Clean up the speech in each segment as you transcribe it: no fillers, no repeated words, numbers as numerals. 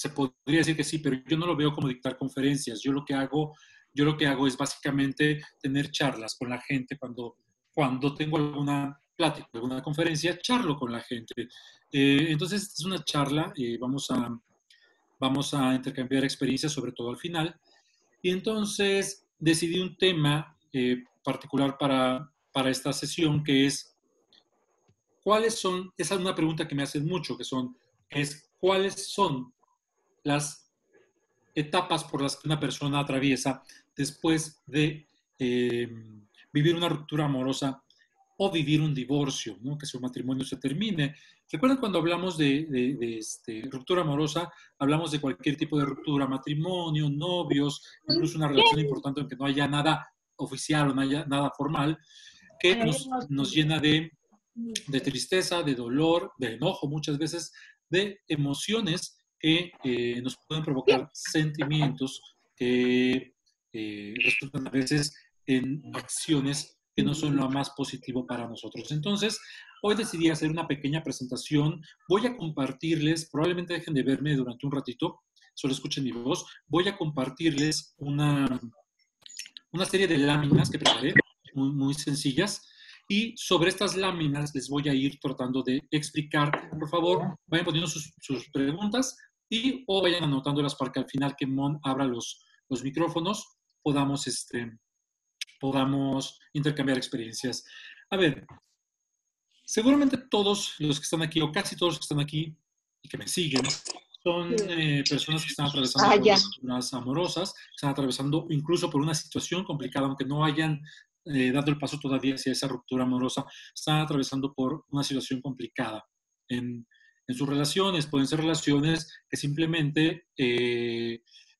se podría decir que sí, pero yo no lo veo como dictar conferencias. Yo lo que hago es básicamente tener charlas con la gente cuando tengo alguna plática, alguna conferencia, charlo con la gente. Entonces, es una charla, vamos a intercambiar experiencias, sobre todo al final. Y entonces decidí un tema particular para esta sesión, que es, ¿cuáles son? Esa es una pregunta que me hacen mucho, ¿cuáles son las etapas por las que una persona atraviesa después de eh, vivir una ruptura amorosa o vivir un divorcio, ¿no? Que su matrimonio se termine? ¿Recuerdan cuando hablamos de ruptura amorosa? Hablamos de cualquier tipo de ruptura, matrimonio, novios, incluso una relación importante, aunque no haya nada oficial o no haya nada formal, que nos llena de tristeza, de dolor, de enojo muchas veces, de emociones que nos pueden provocar sentimientos que resultan a veces en acciones que no son lo más positivo para nosotros. Entonces, hoy decidí hacer una pequeña presentación. Voy a compartirles, probablemente dejen de verme durante un ratito, solo escuchen mi voz. Voy a compartirles una serie de láminas que preparé, muy, muy sencillas, y sobre estas láminas les voy a ir tratando de explicar. Por favor, vayan poniendo sus preguntas o vayan anotándolas para que al final que Mon abra los micrófonos podamos intercambiar experiencias. A ver, seguramente todos los que están aquí, o casi todos los que están aquí y que me siguen, son personas que están atravesando por rupturas amorosas, están atravesando incluso por una situación complicada, aunque no hayan dado el paso todavía hacia esa ruptura amorosa, están atravesando por una situación complicada en sus relaciones. Pueden ser relaciones que simplemente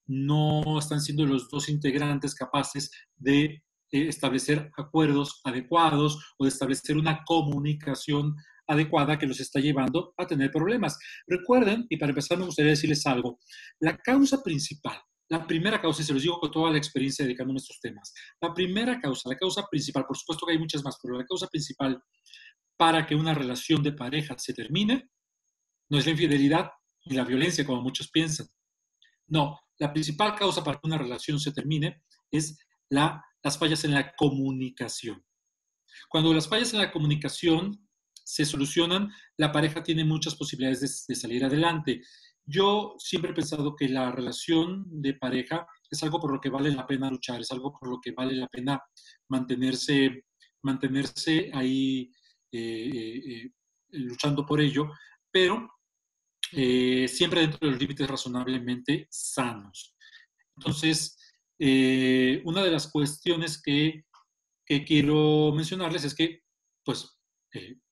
no están siendo los dos integrantes capaces de establecer acuerdos adecuados o de establecer una comunicación adecuada que los está llevando a tener problemas. Recuerden, y para empezar me gustaría decirles algo, la causa principal, la primera causa, y se los digo con toda la experiencia dedicándome a estos temas, la causa principal, por supuesto que hay muchas más, pero la causa principal para que una relación de pareja se termine no es la infidelidad ni la violencia, como muchos piensan. No, la principal causa para que una relación se termine es las fallas en la comunicación. Cuando las fallas en la comunicación se solucionan, la pareja tiene muchas posibilidades de salir adelante. Yo siempre he pensado que la relación de pareja es algo por lo que vale la pena luchar, es algo por lo que vale la pena mantenerse ahí luchando por ello, pero siempre dentro de los límites razonablemente sanos. Entonces, una de las cuestiones que quiero mencionarles es que, pues,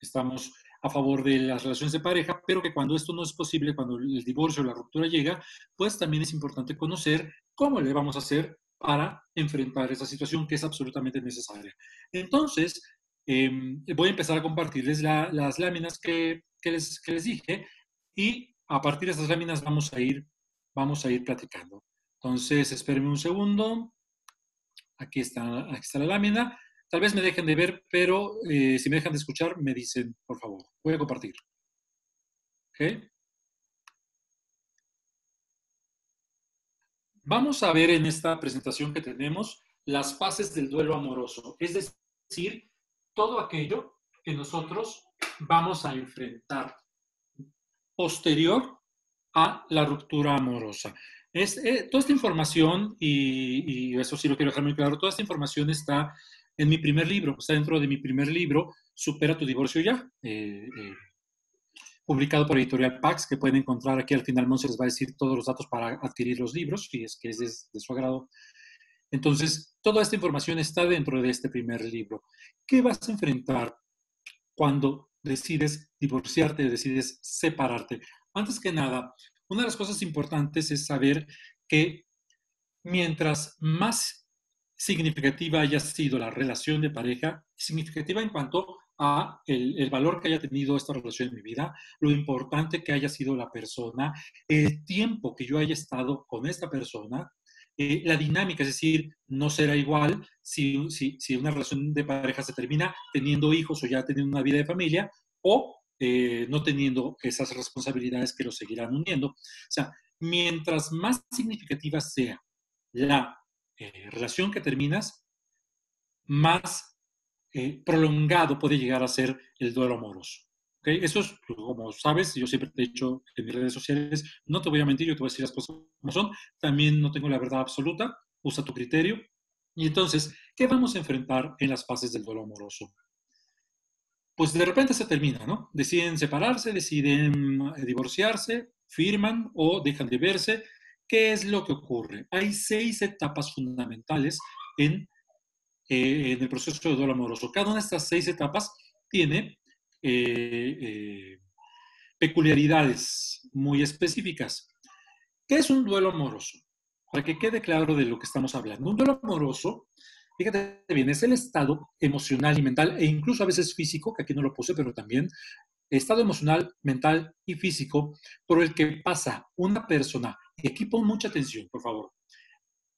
estamos a favor de las relaciones de pareja, pero que cuando esto no es posible, cuando el divorcio o la ruptura llega, pues también es importante conocer cómo le vamos a hacer para enfrentar esa situación que es absolutamente necesaria. Entonces, voy a empezar a compartirles las láminas que les dije, y a partir de estas láminas vamos a ir platicando. Entonces, espérenme un segundo. Aquí está la lámina. Tal vez me dejen de ver, pero si me dejan de escuchar, me dicen, por favor. Voy a compartir. ¿Ok? Vamos a ver en esta presentación que tenemos las fases del duelo amoroso, es decir, todo aquello que nosotros vamos a enfrentar posterior a la ruptura amorosa. Toda esta información, y eso sí lo quiero dejar muy claro, toda esta información está en mi primer libro, está dentro de mi primer libro, Supera tu divorcio ya, publicado por Editorial Pax, que pueden encontrar aquí al final. Monse les va a decir todos los datos para adquirir los libros, si es que es de su agrado. Entonces, toda esta información está dentro de este primer libro. ¿Qué vas a enfrentar cuando decides divorciarte, decides separarte? Antes que nada, una de las cosas importantes es saber que mientras más significativa haya sido la relación de pareja, significativa en cuanto a el valor que haya tenido esta relación en mi vida, lo importante que haya sido la persona, el tiempo que yo haya estado con esta persona, la dinámica, es decir, no será igual si una relación de pareja se termina teniendo hijos o ya teniendo una vida de familia, o no teniendo esas responsabilidades que los seguirán uniendo. O sea, mientras más significativa sea la relación que terminas, más prolongado puede llegar a ser el duelo amoroso. ¿Okay? Eso es, como sabes, yo siempre te he dicho en mis redes sociales, no te voy a mentir, yo te voy a decir las cosas como son, también no tengo la verdad absoluta, usa tu criterio. Y entonces, ¿qué vamos a enfrentar en las fases del duelo amoroso? Pues de repente se termina, ¿no? Deciden separarse, deciden divorciarse, firman o dejan de verse. ¿Qué es lo que ocurre? Hay 6 etapas fundamentales en el proceso de duelo amoroso. Cada una de estas 6 etapas tiene peculiaridades muy específicas. ¿Qué es un duelo amoroso? Para que quede claro de lo que estamos hablando. Un duelo amoroso, fíjate bien, es el estado emocional y mental, e incluso a veces físico, que aquí no lo puse, pero también estado emocional, mental y físico por el que pasa una persona, y aquí pon mucha atención, por favor,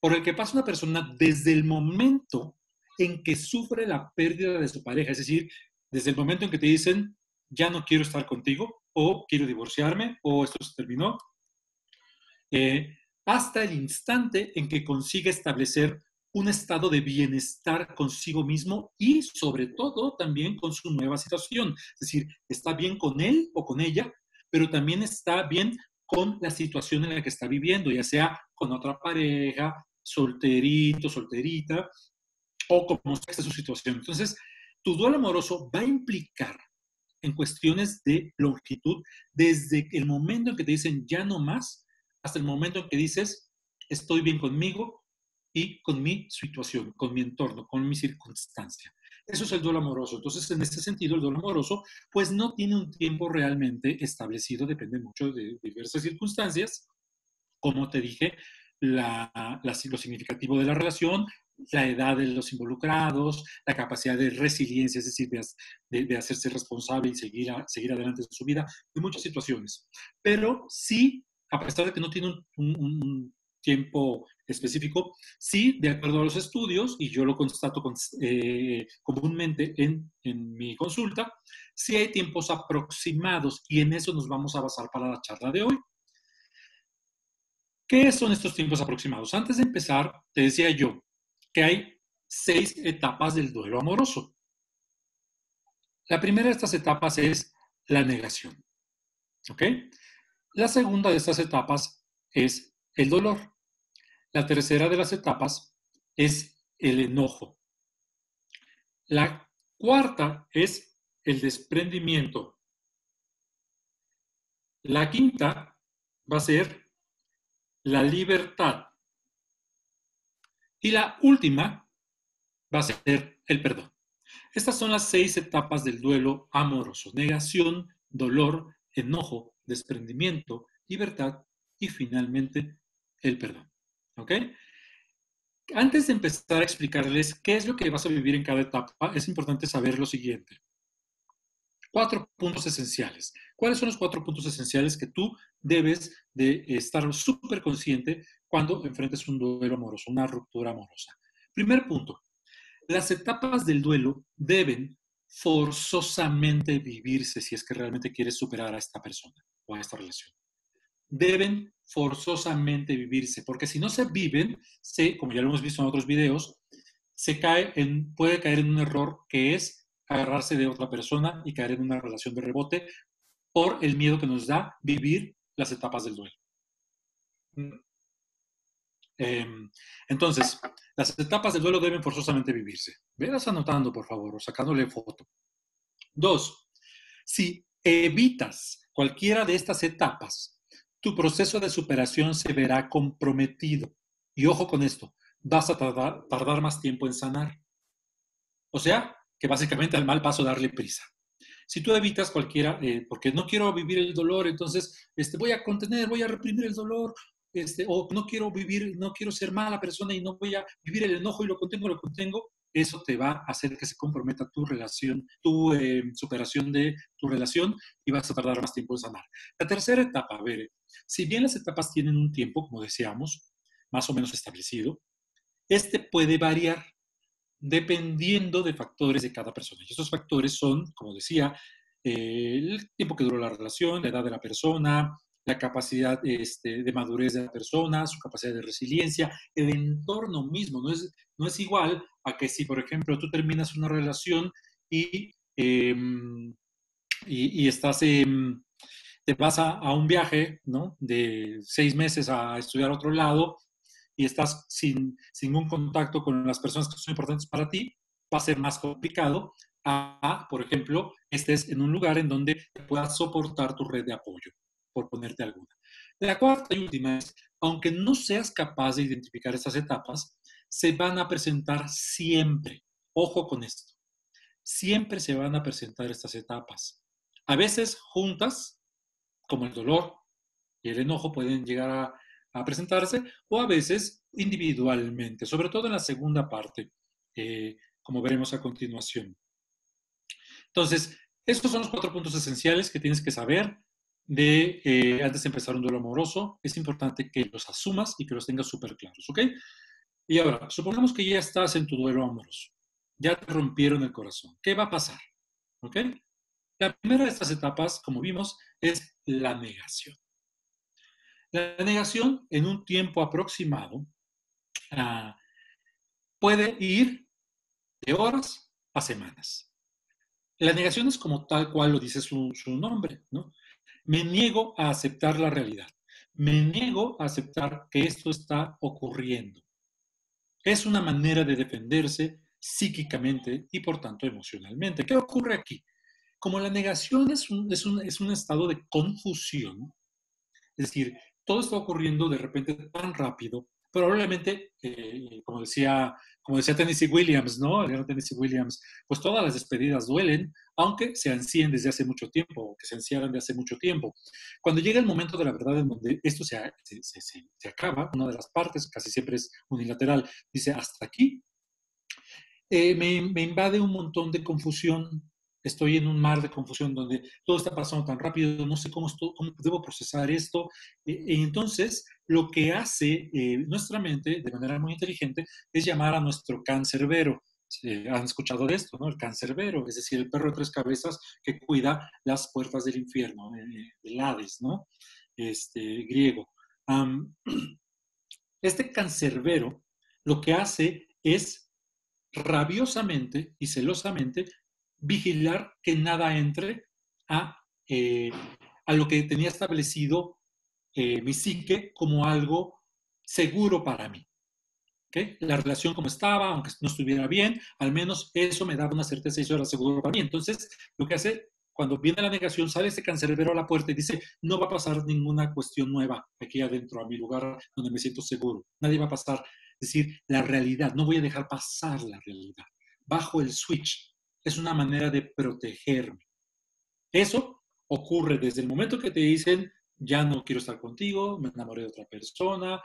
por el que pasa una persona desde el momento en que sufre la pérdida de su pareja, es decir, desde el momento en que te dicen, ya no quiero estar contigo, o quiero divorciarme, o esto se terminó, hasta el instante en que consigue establecer un estado de bienestar consigo mismo y sobre todo también con su nueva situación. Es decir, está bien con él o con ella, pero también está bien con la situación en la que está viviendo, ya sea con otra pareja, solterito, solterita, o como sea su situación. Entonces, tu duelo amoroso va a implicar en cuestiones de longitud, desde el momento en que te dicen ya no más, hasta el momento en que dices estoy bien conmigo y con mi situación, con mi entorno, con mi circunstancia. Eso es el duelo amoroso. Entonces, en este sentido, el duelo amoroso, pues no tiene un tiempo realmente establecido, depende mucho de diversas circunstancias. Como te dije, lo significativo de la relación, la edad de los involucrados, la capacidad de resiliencia, es decir, de hacerse responsable y seguir adelante en su vida, en muchas situaciones. Pero sí, a pesar de que no tiene un tiempo específico, sí, de acuerdo a los estudios, y yo lo constato comúnmente en mi consulta, sí hay tiempos aproximados y en eso nos vamos a basar para la charla de hoy. ¿Qué son estos tiempos aproximados? Antes de empezar, te decía yo que hay 6 etapas del duelo amoroso. La primera de estas etapas es la negación. ¿Ok? La segunda de estas etapas es el dolor. La tercera de las etapas es el enojo. La cuarta es el desprendimiento. La quinta va a ser la libertad. Y la última va a ser el perdón. Estas son las 6 etapas del duelo amoroso: negación, dolor, enojo, desprendimiento, libertad y finalmente el perdón. ¿Ok? Antes de empezar a explicarles qué es lo que vas a vivir en cada etapa, es importante saber lo siguiente. 4 puntos esenciales. ¿Cuáles son los 4 puntos esenciales que tú debes de estar súper consciente cuando enfrentes un duelo amoroso, una ruptura amorosa? Primer punto, las etapas del duelo deben forzosamente vivirse si es que realmente quieres superar a esta persona o a esta relación. Deben forzosamente vivirse, porque si no se viven, como ya lo hemos visto en otros videos, puede caer en un error que es agarrarse de otra persona y caer en una relación de rebote por el miedo que nos da vivir las etapas del duelo. Entonces, las etapas del duelo deben forzosamente vivirse. Verás anotando, por favor, o sacándole foto. 2. Si evitas cualquiera de estas etapas, tu proceso de superación se verá comprometido. Y ojo con esto, vas a tardar más tiempo en sanar. O sea, que básicamente al mal paso darle prisa. Si tú evitas cualquiera, porque no quiero vivir el dolor, entonces voy a contener, voy a reprimir el dolor, o no quiero vivir, no quiero ser mala persona y no voy a vivir el enojo y lo contengo, eso te va a hacer que se comprometa tu relación, tu superación de tu relación y vas a tardar más tiempo en sanar. La tercera etapa, a ver, si bien las etapas tienen un tiempo, como decíamos, más o menos establecido, puede variar dependiendo de factores de cada persona. Y esos factores son, como decía, el tiempo que duró la relación, la edad de la persona, la capacidad de madurez de la persona, su capacidad de resiliencia, el entorno mismo. No es igual a que si, por ejemplo, tú terminas una relación y, eh, y estás, te vas a un viaje, ¿no? De 6 meses a estudiar a otro lado y estás sin un contacto con las personas que son importantes para ti, va a ser más complicado por ejemplo, estés en un lugar en donde puedas soportar tu red de apoyo, por ponerte alguna. La cuarta y última es, aunque no seas capaz de identificar estas etapas, se van a presentar siempre. Ojo con esto. Siempre se van a presentar estas etapas. A veces juntas, como el dolor y el enojo pueden llegar a presentarse, o a veces individualmente, sobre todo en la segunda parte, como veremos a continuación. Entonces, estos son los 4 puntos esenciales que tienes que saber antes de empezar un duelo amoroso. Es importante que los asumas y que los tengas súper claros, ¿ok? Y ahora, supongamos que ya estás en tu duelo amoroso. Ya te rompieron el corazón. ¿Qué va a pasar? ¿Ok? La primera de estas etapas, como vimos, es la negación. La negación, en un tiempo aproximado, uh, puede ir de horas a semanas. La negación es como tal cual lo dice su nombre, ¿no? Me niego a aceptar la realidad. Me niego a aceptar que esto está ocurriendo. Es una manera de defenderse psíquicamente y por tanto emocionalmente. ¿Qué ocurre aquí? Como la negación es un estado de confusión, es decir, todo está ocurriendo de repente tan rápido, probablemente, como decía Tennessee Williams, ¿no? El gran Tennessee Williams, pues todas las despedidas duelen, aunque se ansíen desde hace mucho tiempo, o que se ansieran de hace mucho tiempo. Cuando llega el momento de la verdad en donde esto se acaba, una de las partes, casi siempre es unilateral, dice, hasta aquí, me invade un montón de confusión. Estoy en un mar de confusión donde todo está pasando tan rápido, no sé cómo debo procesar esto. Y entonces, lo que hace nuestra mente de manera muy inteligente es llamar a nuestro cancerbero. Han escuchado de esto, ¿no? El cancerbero, es decir, el perro de 3 cabezas que cuida las puertas del infierno, del Hades, ¿no? Griego. Um, este cancerbero lo que hace es rabiosamente y celosamente vigilar que nada entre a, eh, a lo que tenía establecido mi psique como algo seguro para mí. ¿Okay? La relación como estaba, aunque no estuviera bien, al menos eso me daba una certeza y eso era seguro para mí. Entonces, lo que hace cuando viene la negación, sale ese cancerbero a la puerta y dice, no va a pasar ninguna cuestión nueva aquí adentro, a mi lugar donde me siento seguro. Nadie va a pasar. Es decir, la realidad, no voy a dejar pasar la realidad. Bajo el switch. Es una manera de protegerme. Eso ocurre desde el momento que te dicen, ya no quiero estar contigo, me enamoré de otra persona,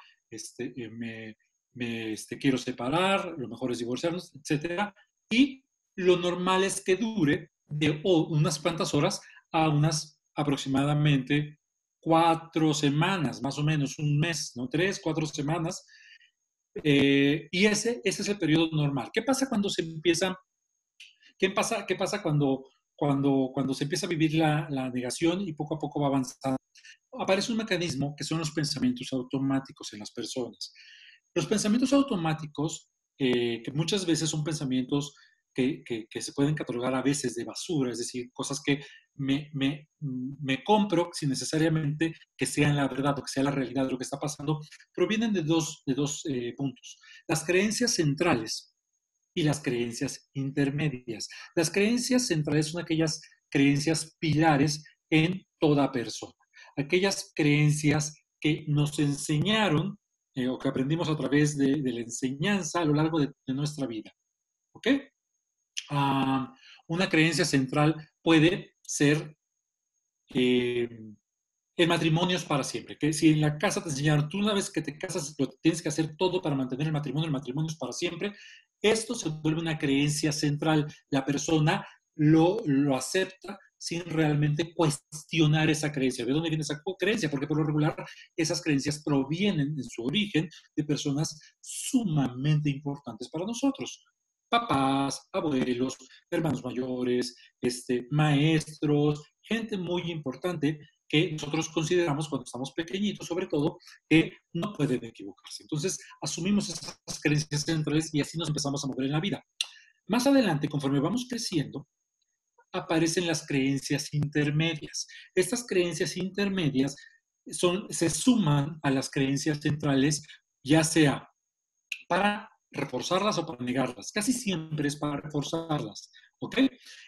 quiero separar, lo mejor es divorciarnos, etcétera. Y lo normal es que dure de unas cuantas horas a unas aproximadamente 4 semanas, más o menos un mes, ¿no? 3, 4 semanas. Y ese es el periodo normal. ¿Qué pasa cuando se empieza? ¿Qué pasa cuando se empieza a vivir la negación y poco a poco va avanzando? Aparece un mecanismo que son los pensamientos automáticos en las personas. Los pensamientos automáticos, que muchas veces son pensamientos que se pueden catalogar a veces de basura, es decir, cosas que me compro sin necesariamente que sean la verdad o que sea la realidad de lo que está pasando, provienen de dos puntos. Las creencias centrales y las creencias intermedias. Las creencias centrales son aquellas creencias pilares en toda persona. Aquellas creencias que nos enseñaron o que aprendimos a través de la enseñanza a lo largo de nuestra vida. ¿Ok? Una creencia central puede ser el matrimonio es para siempre. Que si en la casa te enseñaron, tú una vez que te casas, lo tienes que hacer todo para mantener el matrimonio es para siempre, esto se vuelve una creencia central. La persona lo acepta sin realmente cuestionar esa creencia. ¿De dónde viene esa creencia? Porque por lo regular esas creencias provienen en su origen de personas sumamente importantes para nosotros. Papás, abuelos, hermanos mayores, maestros, gente muy importante que nosotros consideramos cuando estamos pequeñitos, sobre todo, que no pueden equivocarse. Entonces, asumimos esas creencias centrales y así nos empezamos a mover en la vida. Más adelante, conforme vamos creciendo, aparecen las creencias intermedias. Estas creencias intermedias se suman a las creencias centrales, ya sea para reforzarlas o para negarlas. Casi siempre es para reforzarlas, ¿ok?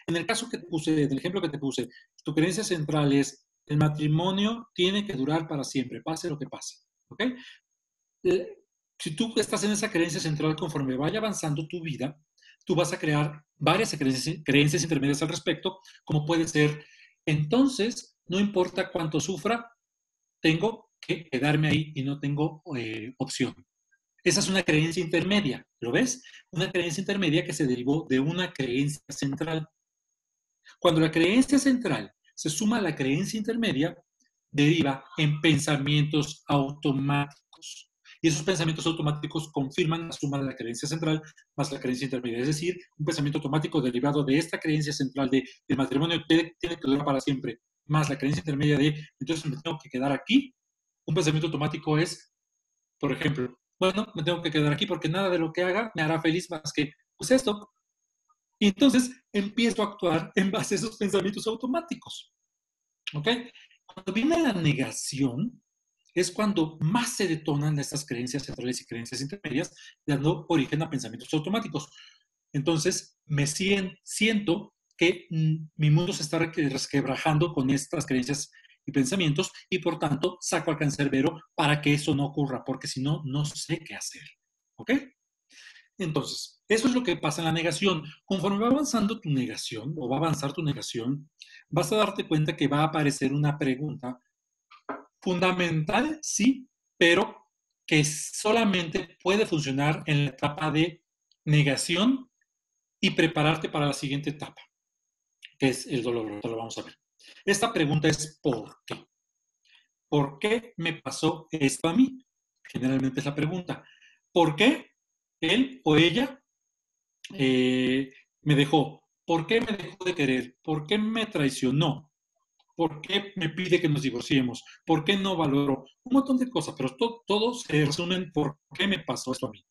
En el caso que te puse, del ejemplo que te puse, tu creencia central es el matrimonio tiene que durar para siempre, pase lo que pase, ¿ok? Si tú estás en esa creencia central, conforme vaya avanzando tu vida, tú vas a crear varias creencias intermedias al respecto, como puede ser, entonces, no importa cuánto sufra, tengo que quedarme ahí y no tengo opción. Esa es una creencia intermedia, ¿lo ves? Una creencia intermedia que se derivó de una creencia central. Cuando la creencia central se suma a la creencia intermedia, deriva en pensamientos automáticos. Y esos pensamientos automáticos confirman la suma de la creencia central más la creencia intermedia. Es decir, un pensamiento automático derivado de esta creencia central de el matrimonio tiene que durar para siempre, más la creencia intermedia de entonces me tengo que quedar aquí. Un pensamiento automático es, por ejemplo, bueno, me tengo que quedar aquí porque nada de lo que haga me hará feliz más que, pues esto. Y entonces empiezo a actuar en base a esos pensamientos automáticos. ¿Ok? Cuando viene la negación, es cuando más se detonan estas creencias centrales y creencias intermedias, dando origen a pensamientos automáticos. Entonces, siento que mi mundo se está resquebrajando con estas creencias y pensamientos y por tanto saco al cancerbero para que eso no ocurra, porque si no, no sé qué hacer. ¿Ok? Entonces, eso es lo que pasa en la negación. Conforme va avanzando tu negación o va a avanzar tu negación, vas a darte cuenta que va a aparecer una pregunta fundamental, sí, pero que solamente puede funcionar en la etapa de negación y prepararte para la siguiente etapa, que es el dolor. Ahorita lo vamos a ver. Esta pregunta es ¿por qué? ¿Por qué me pasó esto a mí? Generalmente es la pregunta. ¿Por qué él o ella me dejó? ¿Por qué me dejó de querer? ¿Por qué me traicionó? ¿Por qué me pide que nos divorciemos? ¿Por qué no valoro? Un montón de cosas, pero todo se resume en por qué me pasó esto a mí.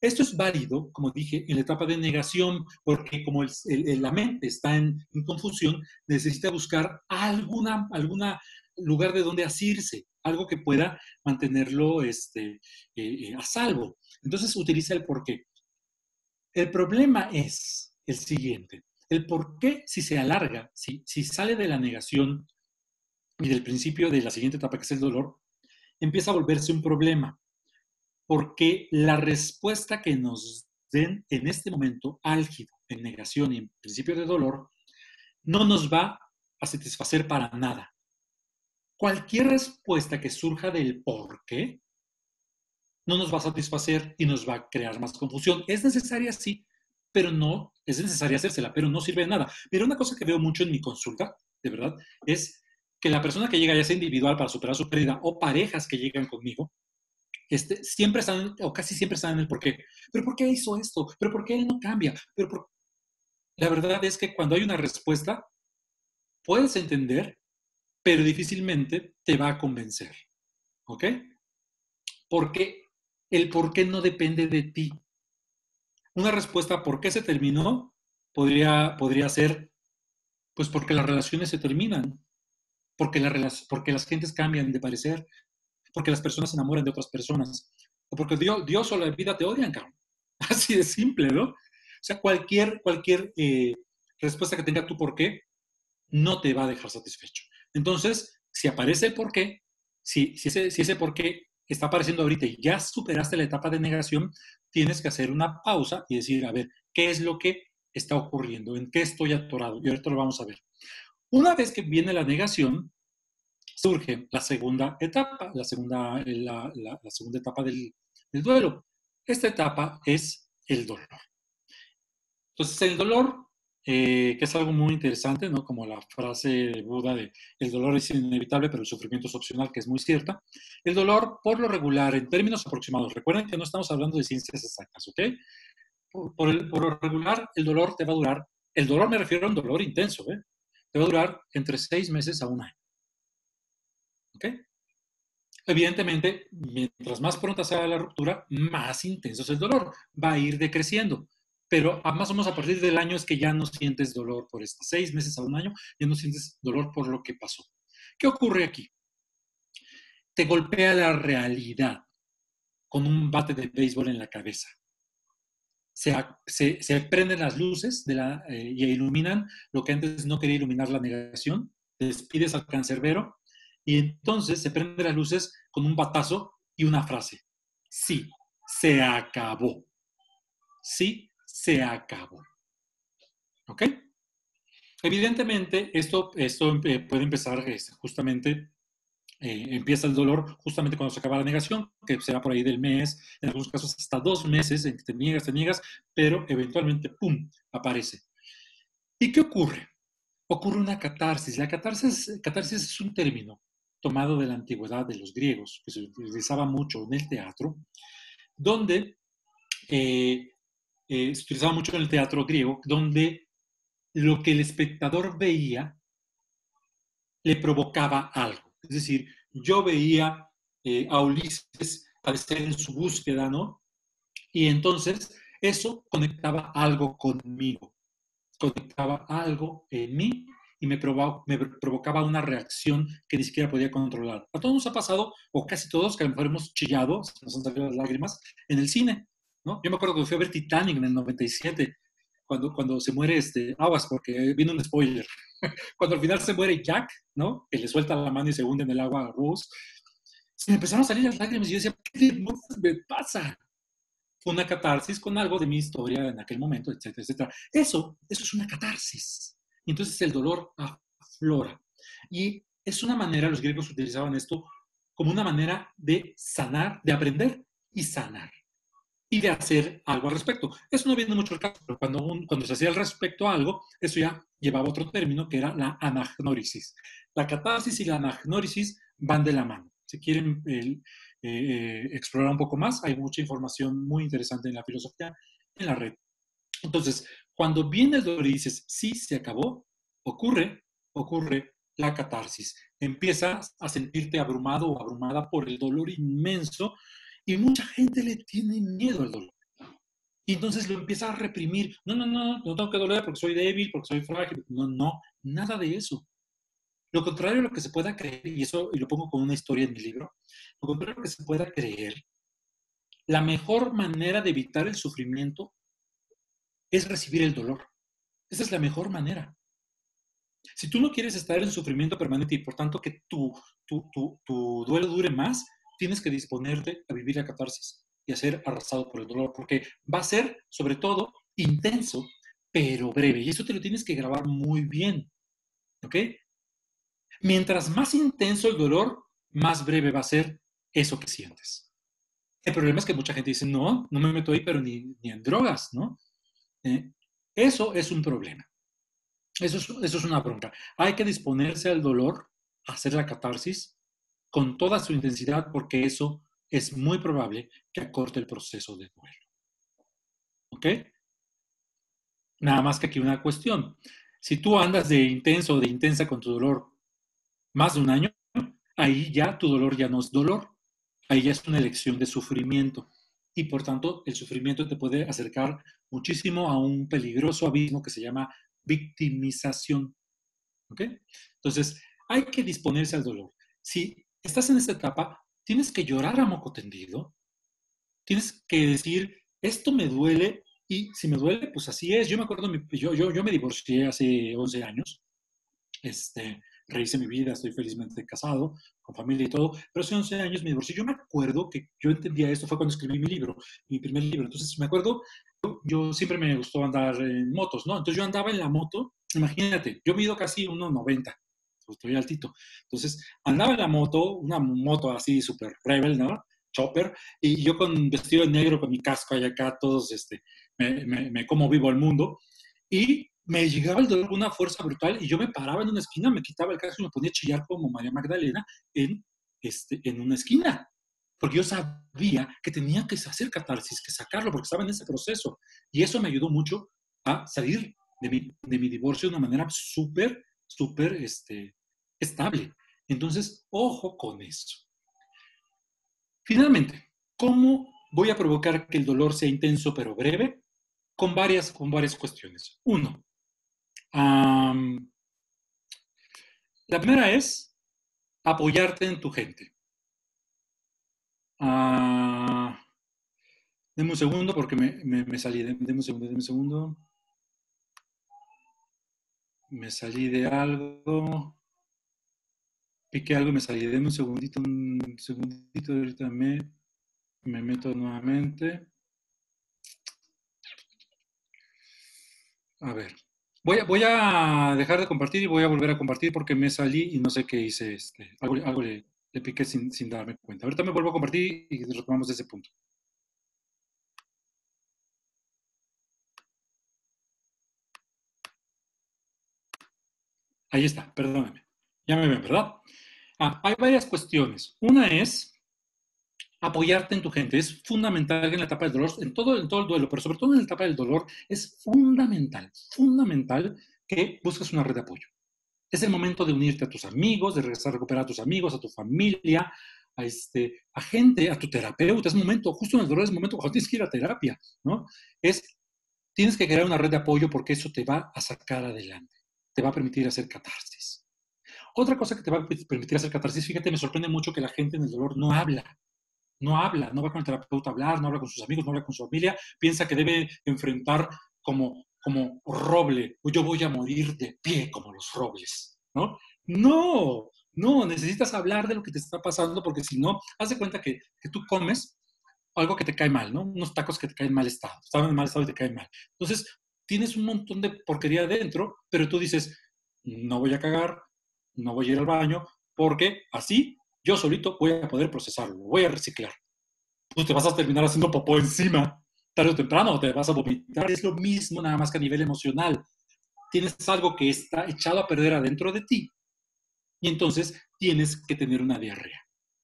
Esto es válido, como dije, en la etapa de negación, porque como la mente está en confusión, necesita buscar alguna lugar de donde asirse, algo que pueda mantenerlo a salvo. Entonces utiliza el por qué. El problema es el siguiente. El por qué, si se alarga, si sale de la negación y del principio de la siguiente etapa, que es el dolor, empieza a volverse un problema, porque la respuesta que nos den en este momento álgido, en negación y en principio de dolor, no nos va a satisfacer para nada. Cualquier respuesta que surja del por qué no nos va a satisfacer y nos va a crear más confusión. Es necesaria, sí, pero no, es necesaria hacérsela, pero no sirve de nada. Mira, una cosa que veo mucho en mi consulta, de verdad, es que la persona que llega, ya sea individual para superar su pérdida o parejas que llegan conmigo, siempre están, o casi siempre están en el por qué. ¿Pero por qué hizo esto? ¿Pero por qué él no cambia? La verdad es que cuando hay una respuesta, puedes entender, pero difícilmente te va a convencer. ¿Ok? Porque el por qué no depende de ti. Una respuesta por qué se terminó podría ser, pues porque las relaciones se terminan, porque las gentes cambian de parecer, porque las personas se enamoran de otras personas, o porque Dios o la vida te odian, cabrón. Así de simple, ¿no? O sea, cualquier respuesta que tenga tu por qué no te va a dejar satisfecho. Entonces, si aparece el por qué, si ese por qué está apareciendo ahorita y ya superaste la etapa de negación, tienes que hacer una pausa y decir, a ver, ¿qué es lo que está ocurriendo? ¿En qué estoy atorado? Y ahorita lo vamos a ver. Una vez que viene la negación, surge la segunda etapa, la segunda etapa del duelo. Esta etapa es el dolor. Entonces, el dolor, que es algo muy interesante, ¿no? Como la frase de Buda de el dolor es inevitable, pero el sufrimiento es opcional, que es muy cierta. El dolor, por lo regular, en términos aproximados, recuerden que no estamos hablando de ciencias exactas, ¿ok? Por lo regular, el dolor te va a durar, el dolor me refiero a un dolor intenso, ¿eh? Te va a durar entre 6 meses a un año. ¿Ok? Evidentemente, mientras más pronta sea la ruptura, más intenso es el dolor. Va a ir decreciendo. Pero más o menos a partir del año es que ya no sientes dolor por esto. 6 meses a un año, ya no sientes dolor por lo que pasó. ¿Qué ocurre aquí? Te golpea la realidad con un bate de béisbol en la cabeza. Se prenden las luces y iluminan lo que antes no quería iluminar la negación. Despides al cancerbero y entonces se prenden las luces con un batazo y una frase. Sí, se acabó. Sí, se acabó. ¿Ok? Evidentemente, esto puede empezar justamente empieza el dolor justamente cuando se acaba la negación, que será por ahí del mes, en algunos casos hasta 2 meses en que te niegas, pero eventualmente, ¡pum!, aparece. ¿Y qué ocurre? Ocurre una catarsis. La catarsis es un término tomado de la antigüedad de los griegos, que se utilizaba mucho en el teatro, donde se utilizaba mucho en el teatro griego, donde lo que el espectador veía le provocaba algo. Es decir, yo veía a Ulises padecer en su búsqueda, ¿no? Y entonces eso conectaba algo conmigo, conectaba algo en mí y me provocaba una reacción que ni siquiera podía controlar. A todos nos ha pasado, o casi todos, que a lo mejor hemos chillado, nos han salido las lágrimas, en el cine, ¿no? Yo me acuerdo que fui a ver Titanic en el 97, cuando se muere Aguas, porque viene un spoiler. Cuando al final se muere Jack, ¿no? Que le suelta la mano y se hunde en el agua a Rose. Se me empezaron a salir las lágrimas y yo decía, ¿qué demonios me pasa? Fue una catarsis con algo de mi historia en aquel momento, etcétera, etcétera. Eso es una catarsis. Y entonces el dolor aflora. Y es una manera, los griegos utilizaban esto como una manera de sanar, de aprender y sanar. Y de hacer algo al respecto. Eso no viene mucho al caso, pero cuando se hacía al respecto a algo, eso ya llevaba otro término que era la anagnórisis. La catarsis y la anagnórisis van de la mano. Si quieren explorar un poco más, hay mucha información muy interesante en la filosofía en la red. Entonces, cuando viene el dolor y dices, sí, se acabó, ocurre la catarsis. Empiezas a sentirte abrumado o abrumada por el dolor inmenso y mucha gente le tiene miedo al dolor. Y entonces lo empieza a reprimir. No, no, no, no tengo que doler porque soy débil, porque soy frágil. No, no, nada de eso. Lo contrario a lo que se pueda creer, y eso y lo pongo con una historia en mi libro, lo contrario a lo que se pueda creer, la mejor manera de evitar el sufrimiento es recibir el dolor. Esa es la mejor manera. Si tú no quieres estar en sufrimiento permanente y por tanto que tu duelo dure más, tienes que disponerte a vivir la catarsis y a ser arrasado por el dolor, porque va a ser, sobre todo, intenso, pero breve. Y eso te lo tienes que grabar muy bien, ¿ok? Mientras más intenso el dolor, más breve va a ser eso que sientes. El problema es que mucha gente dice, no, no me meto ahí, pero ni en drogas, ¿no? ¿Eh? Eso es un problema. Eso es una bronca. Hay que disponerse al dolor, a hacer la catarsis con toda su intensidad, porque eso es muy probable que acorte el proceso de duelo. ¿Ok? Nada más que aquí una cuestión. Si tú andas de intenso o de intensa con tu dolor más de un año, ahí ya tu dolor ya no es dolor. Ahí ya es una elección de sufrimiento. Y por tanto, el sufrimiento te puede acercar muchísimo a un peligroso abismo que se llama victimización. ¿Ok? Entonces, hay que disponerse al dolor. Si estás en esta etapa, tienes que llorar a moco tendido, tienes que decir, esto me duele y si me duele, pues así es. Yo me acuerdo, yo me divorcié hace 11 años, rehice mi vida, estoy felizmente casado, con familia y todo, pero hace 11 años me divorcié. Yo me acuerdo que yo entendía esto, fue cuando escribí mi libro, mi primer libro. Entonces, me acuerdo, yo siempre me gustó andar en motos, ¿no? Entonces yo andaba en la moto, imagínate, yo mido casi 1,90, estoy altito. Entonces, andaba en la moto, una moto así súper rebel, ¿no? Chopper, y yo con vestido de negro, con mi casco y acá, todos, me como vivo el mundo, y me llegaba el dolor con una fuerza brutal y yo me paraba en una esquina, me quitaba el casco y me ponía a chillar como María Magdalena en una esquina. Porque yo sabía que tenía que hacer catarsis, que sacarlo, porque estaba en ese proceso. Y eso me ayudó mucho a salir de mi divorcio de una manera súper, súper estable. Entonces, ojo con eso. Finalmente, ¿cómo voy a provocar que el dolor sea intenso pero breve? Con varias cuestiones. Uno, la primera es apoyarte en tu gente. Ah, Deme un segundo porque me salí. Deme un segundo. Me salí de algo. Piqué algo y me salí. Deme un segundito. Ahorita me meto nuevamente. A ver. Voy a dejar de compartir y voy a volver a compartir porque me salí y no sé qué hice. Algo le piqué sin darme cuenta. Ahorita me vuelvo a compartir y retomamos ese punto. Ahí está, perdóname. Ya me ven, ¿verdad? Hay varias cuestiones. Una es apoyarte en tu gente. Es fundamental en la etapa del dolor, en todo el duelo, pero sobre todo en la etapa del dolor, es fundamental que busques una red de apoyo. Es el momento de unirte a tus amigos, de regresar a recuperar a tus amigos, a tu familia, a gente, a tu terapeuta. Es momento, justo en el dolor es momento cuando tienes que ir a terapia, ¿no? Tienes que crear una red de apoyo porque eso te va a sacar adelante, te va a permitir hacer catarsis. Otra cosa que te va a permitir hacer catarsis, fíjate, me sorprende mucho que la gente en el dolor no va con el terapeuta a hablar, no habla con sus amigos, no habla con su familia, piensa que debe enfrentar como roble, o yo voy a morir de pie como los robles, ¿no? No, no, necesitas hablar de lo que te está pasando porque si no, haz de cuenta que tú comes algo que te cae mal, ¿no? Unos tacos que te caen en mal estado, estaban en mal estado y te caen mal. Entonces, tienes un montón de porquería adentro, pero tú dices, no voy a cagar, no voy a ir al baño, porque así yo solito voy a poder procesarlo, voy a reciclar. Tú te vas a terminar haciendo popó encima, tarde o temprano, te vas a vomitar. Es lo mismo, nada más que a nivel emocional. Tienes algo que está echado a perder adentro de ti y entonces tienes que tener una diarrea.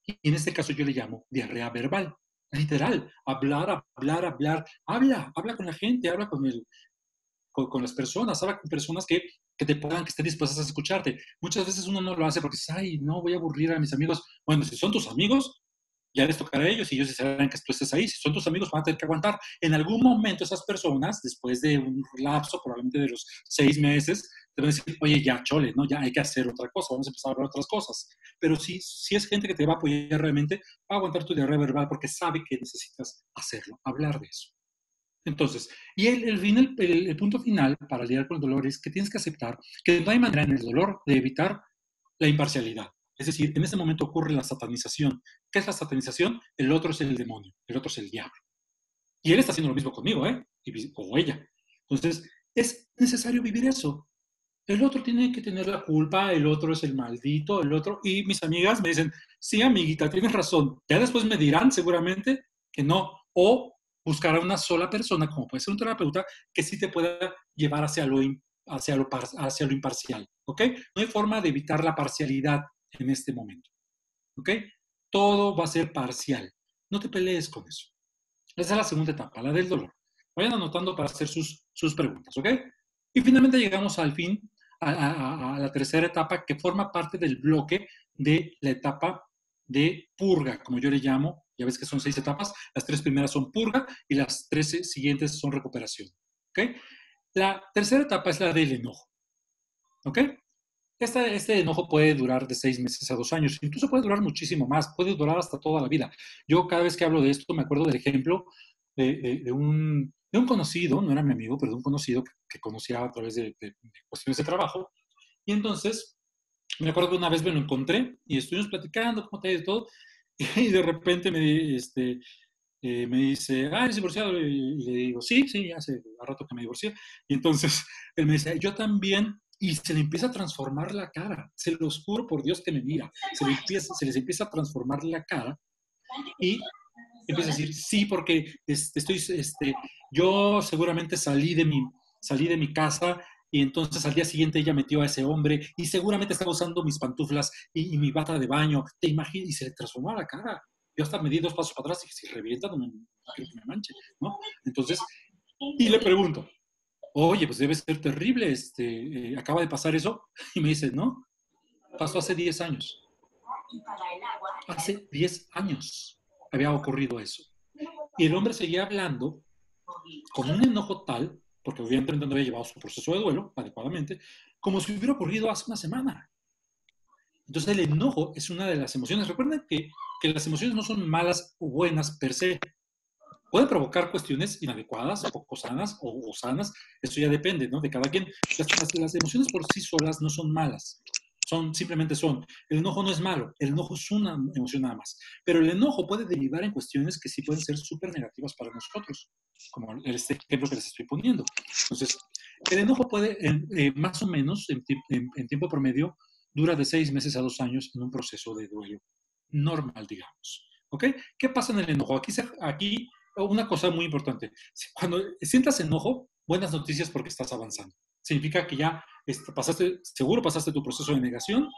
Y en este caso yo le llamo diarrea verbal. Literal, habla con la gente, habla con las personas, habla con personas que te puedan, que estén dispuestas a escucharte. Muchas veces uno no lo hace porque dice, ay, no, voy a aburrir a mis amigos. Bueno, si son tus amigos, ya les tocará a ellos y ellos sabrán que tú estés ahí. Si son tus amigos, van a tener que aguantar. En algún momento esas personas, después de un lapso, probablemente de los 6 meses, te van a decir, oye, ya, chole, ¿no? Ya hay que hacer otra cosa, vamos a empezar a hablar otras cosas. Pero si es gente que te va a apoyar realmente, va a aguantar tu diarrea verbal porque sabe que necesitas hacerlo, hablar de eso. Entonces, y el punto final para lidiar con el dolor es que tienes que aceptar que no hay manera en el dolor de evitar la imparcialidad. Es decir, en ese momento ocurre la satanización. ¿Qué es la satanización? El otro es el demonio, el otro es el diablo. Y él está haciendo lo mismo conmigo, ¿eh? O ella. Entonces, es necesario vivir eso. El otro tiene que tener la culpa, el otro es el maldito, el otro. Y mis amigas me dicen, sí, amiguita, tienes razón. Ya después me dirán seguramente que no. O buscar a una sola persona, como puede ser un terapeuta, que sí te pueda llevar hacia lo imparcial. ¿Ok? No hay forma de evitar la parcialidad en este momento. ¿Ok? Todo va a ser parcial. No te pelees con eso. Esa es la segunda etapa, la del dolor. Vayan anotando para hacer sus preguntas, ¿ok? Y finalmente llegamos al fin, a la tercera etapa que forma parte del bloque de la etapa de purga, como yo le llamo. Ya ves que son 6 etapas. Las 3 primeras son purga y las 13 siguientes son recuperación, ¿ok? La tercera etapa es la del enojo, ¿ok? Este enojo puede durar de 6 meses a 2 años, incluso puede durar muchísimo más, puede durar hasta toda la vida. Yo cada vez que hablo de esto me acuerdo del ejemplo de un conocido, no era mi amigo, pero de un conocido que conocía a través de cuestiones de trabajo. Y entonces me acuerdo que una vez me lo encontré y estuvimos platicando cómo te ha ido todo, y de repente me dice, ¿eres divorciado? Y le digo, sí, sí, hace rato que me divorcié. Y entonces él me dice, yo también. Y se le empieza a transformar la cara. Se los juro por Dios que me mira. Se les empieza a transformar la cara y empieza a decir, sí, porque yo seguramente salí de mi casa y entonces al día siguiente ella metió a ese hombre y seguramente estaba usando mis pantuflas y mi bata de baño. ¿Te imaginas? Y se le transformó la cara. Yo hasta me di 2 pasos para atrás y dije, si revienta, no quiero que me manche, ¿no? Entonces, y le pregunto, oye, pues debe ser terrible, acaba de pasar eso. Y me dice, no, pasó hace 10 años. Hace 10 años había ocurrido eso. Y el hombre seguía hablando con un enojo tal, porque obviamente no había llevado su proceso de duelo adecuadamente, como si hubiera ocurrido hace una semana. Entonces el enojo es una de las emociones. Recuerden que las emociones no son malas o buenas per se. Pueden provocar cuestiones inadecuadas, poco sanas o sanas. Eso ya depende, ¿no? De cada quien. Las emociones por sí solas no son malas. Simplemente son. El enojo no es malo. El enojo es una emoción nada más. Pero el enojo puede derivar en cuestiones que sí pueden ser súper negativas para nosotros, como este ejemplo que les estoy poniendo. Entonces, el enojo puede, más o menos, en tiempo promedio, dura de 6 meses a 2 años en un proceso de duelo normal, digamos. ¿Ok? ¿Qué pasa en el enojo? Aquí una cosa muy importante. Cuando sientas enojo, buenas noticias porque estás avanzando. Significa que ya seguro pasaste tu proceso de negación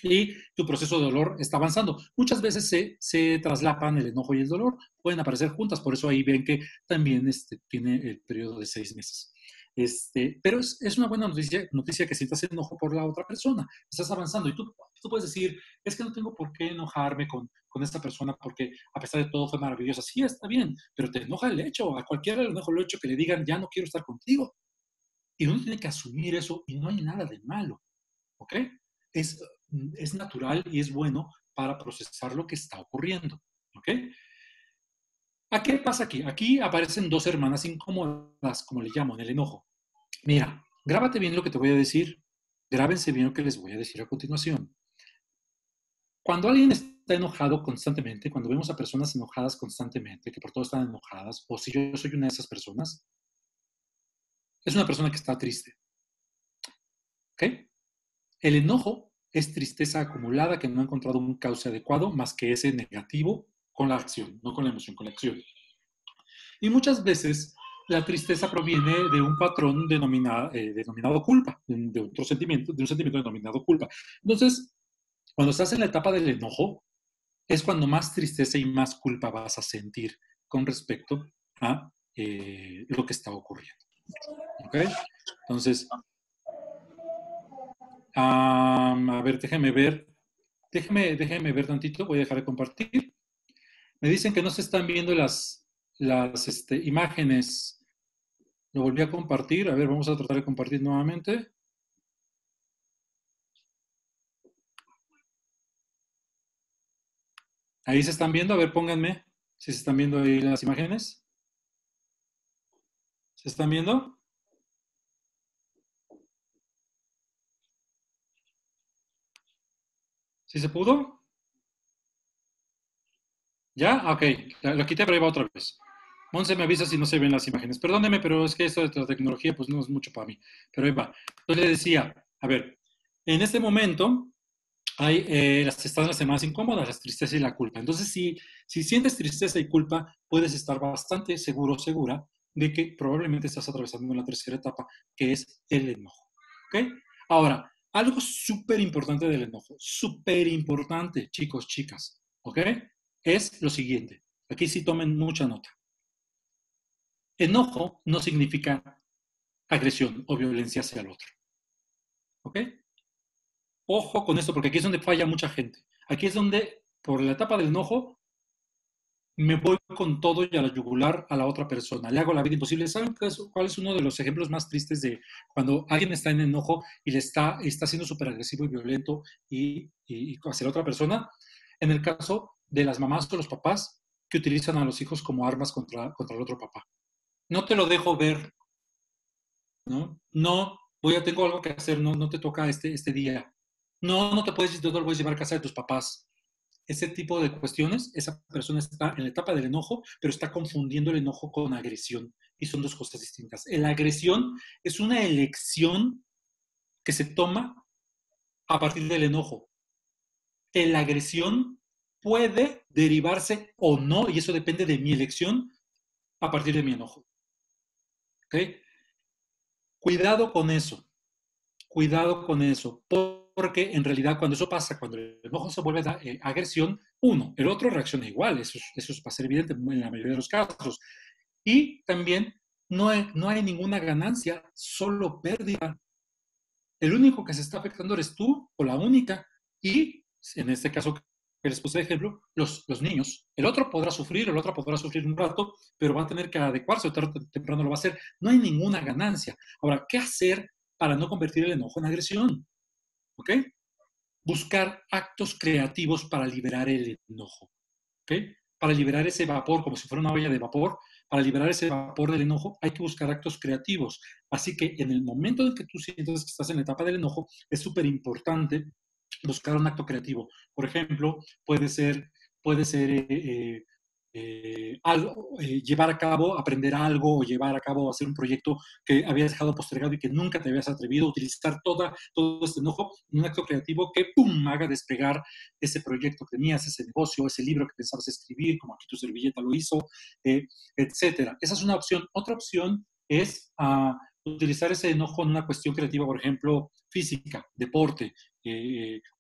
y tu proceso de dolor está avanzando. Muchas veces se traslapan el enojo y el dolor, pueden aparecer juntas, por eso ahí ven que también tiene el periodo de 6 meses. Pero es una buena noticia que sientas enojo por la otra persona. Estás avanzando y tú puedes decir, es que no tengo por qué enojarme con esta persona porque a pesar de todo fue maravillosa. Sí, está bien, pero te enoja el hecho. A cualquiera le enoja el hecho que le digan, ya no quiero estar contigo. Y uno tiene que asumir eso y no hay nada de malo. ¿Ok? Es natural y es bueno para procesar lo que está ocurriendo. ¿Ok? ¿A qué pasa aquí? Aquí aparecen dos hermanas incómodas, como le llamo, en el enojo. Mira, grábate bien lo que te voy a decir. Grábense bien lo que les voy a decir a continuación. Cuando alguien está enojado constantemente, cuando vemos a personas enojadas constantemente, que por todo están enojadas, o si yo soy una de esas personas, es una persona que está triste. ¿Ok? El enojo es tristeza acumulada que no ha encontrado un cauce adecuado más que ese negativo con la acción, no con la emoción, con la acción. Y muchas veces la tristeza proviene de un patrón denominado culpa, de un sentimiento denominado culpa. Entonces, cuando estás en la etapa del enojo, es cuando más tristeza y más culpa vas a sentir con respecto a lo que está ocurriendo. ¿Ok? Entonces, a ver, déjeme ver. Déjeme ver tantito, voy a dejar de compartir. Me dicen que no se están viendo las imágenes. Lo volví a compartir. A ver, vamos a tratar de compartir nuevamente. Ahí se están viendo. A ver, pónganme si se están viendo ahí las imágenes. ¿Se están viendo? ¿Sí se pudo? ¿Ya? Ok. Lo quité, pero ahí va otra vez. Monse me avisa si no se ven las imágenes. Perdóneme, pero es que esto de la tecnología pues no es mucho para mí. Pero ahí va. Entonces le decía, a ver, en este momento hay están las semanas incómodas, la tristeza y la culpa. Entonces, si sientes tristeza y culpa, puedes estar bastante segura de que probablemente estás atravesando la tercera etapa, que es el enojo. ¿Ok? Ahora, algo súper importante del enojo, súper importante, chicos, chicas, ¿ok? Es lo siguiente. Aquí sí tomen mucha nota. Enojo no significa agresión o violencia hacia el otro. ¿Ok? Ojo con esto, porque aquí es donde falla mucha gente. Aquí es donde, por la etapa del enojo, me voy con todo y a la yugular a la otra persona. Le hago la vida imposible. ¿Saben cuál es uno de los ejemplos más tristes de cuando alguien está en enojo y está siendo súper agresivo y violento y hacia la otra persona? En el caso de las mamás o los papás que utilizan a los hijos como armas contra el otro papá. No te lo dejo ver, ¿no? No, tengo algo que hacer, no te toca este día. No te puedes, no te lo puedes llevar a casa de tus papás. Ese tipo de cuestiones, esa persona está en la etapa del enojo, pero está confundiendo el enojo con agresión. Y son dos cosas distintas. La agresión es una elección que se toma a partir del enojo. La agresión puede derivarse o no, y eso depende de mi elección a partir de mi enojo. ¿Ok? Cuidado con eso. Cuidado con eso, porque en realidad cuando eso pasa, cuando el enojo se vuelve agresión, el otro reacciona igual, eso va a ser evidente en la mayoría de los casos. Y también no hay ninguna ganancia, solo pérdida. El único que se está afectando eres tú, o la única, y en este caso que les puse de ejemplo, los niños. El otro podrá sufrir, el otro podrá sufrir un rato, pero va a tener que adecuarse, o tarde o temprano lo va a hacer. No hay ninguna ganancia. Ahora, ¿qué hacer para no convertir el enojo en agresión? ¿Ok? Buscar actos creativos para liberar el enojo. ¿Ok? Para liberar ese vapor, como si fuera una olla de vapor, para liberar ese vapor del enojo hay que buscar actos creativos. Así que en el momento en que tú sientes que estás en la etapa del enojo, es súper importante buscar un acto creativo. Por ejemplo, puede ser algo, llevar a cabo, aprender algo o llevar a cabo, hacer un proyecto que habías dejado postergado y que nunca te habías atrevido a utilizar todo este enojo en un acto creativo que, ¡pum!, haga despegar ese proyecto que tenías, ese negocio, ese libro que pensabas escribir, como aquí tu servilleta lo hizo, etcétera. Esa es una opción. Otra opción es utilizar ese enojo en una cuestión creativa, por ejemplo, física, deporte,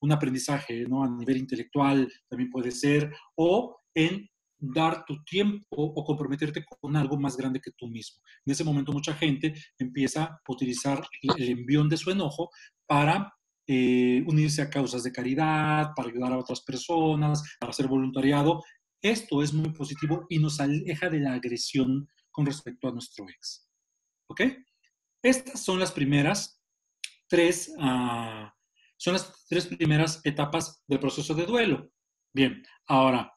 un aprendizaje, ¿no? A nivel intelectual también puede ser, o en dar tu tiempo o comprometerte con algo más grande que tú mismo. En ese momento mucha gente empieza a utilizar el envión de su enojo para unirse a causas de caridad, para ayudar a otras personas, para hacer voluntariado. Esto es muy positivo y nos aleja de la agresión con respecto a nuestro ex. ¿Ok? Estas son las primeras tres, son las tres primeras etapas del proceso de duelo. Bien, ahora,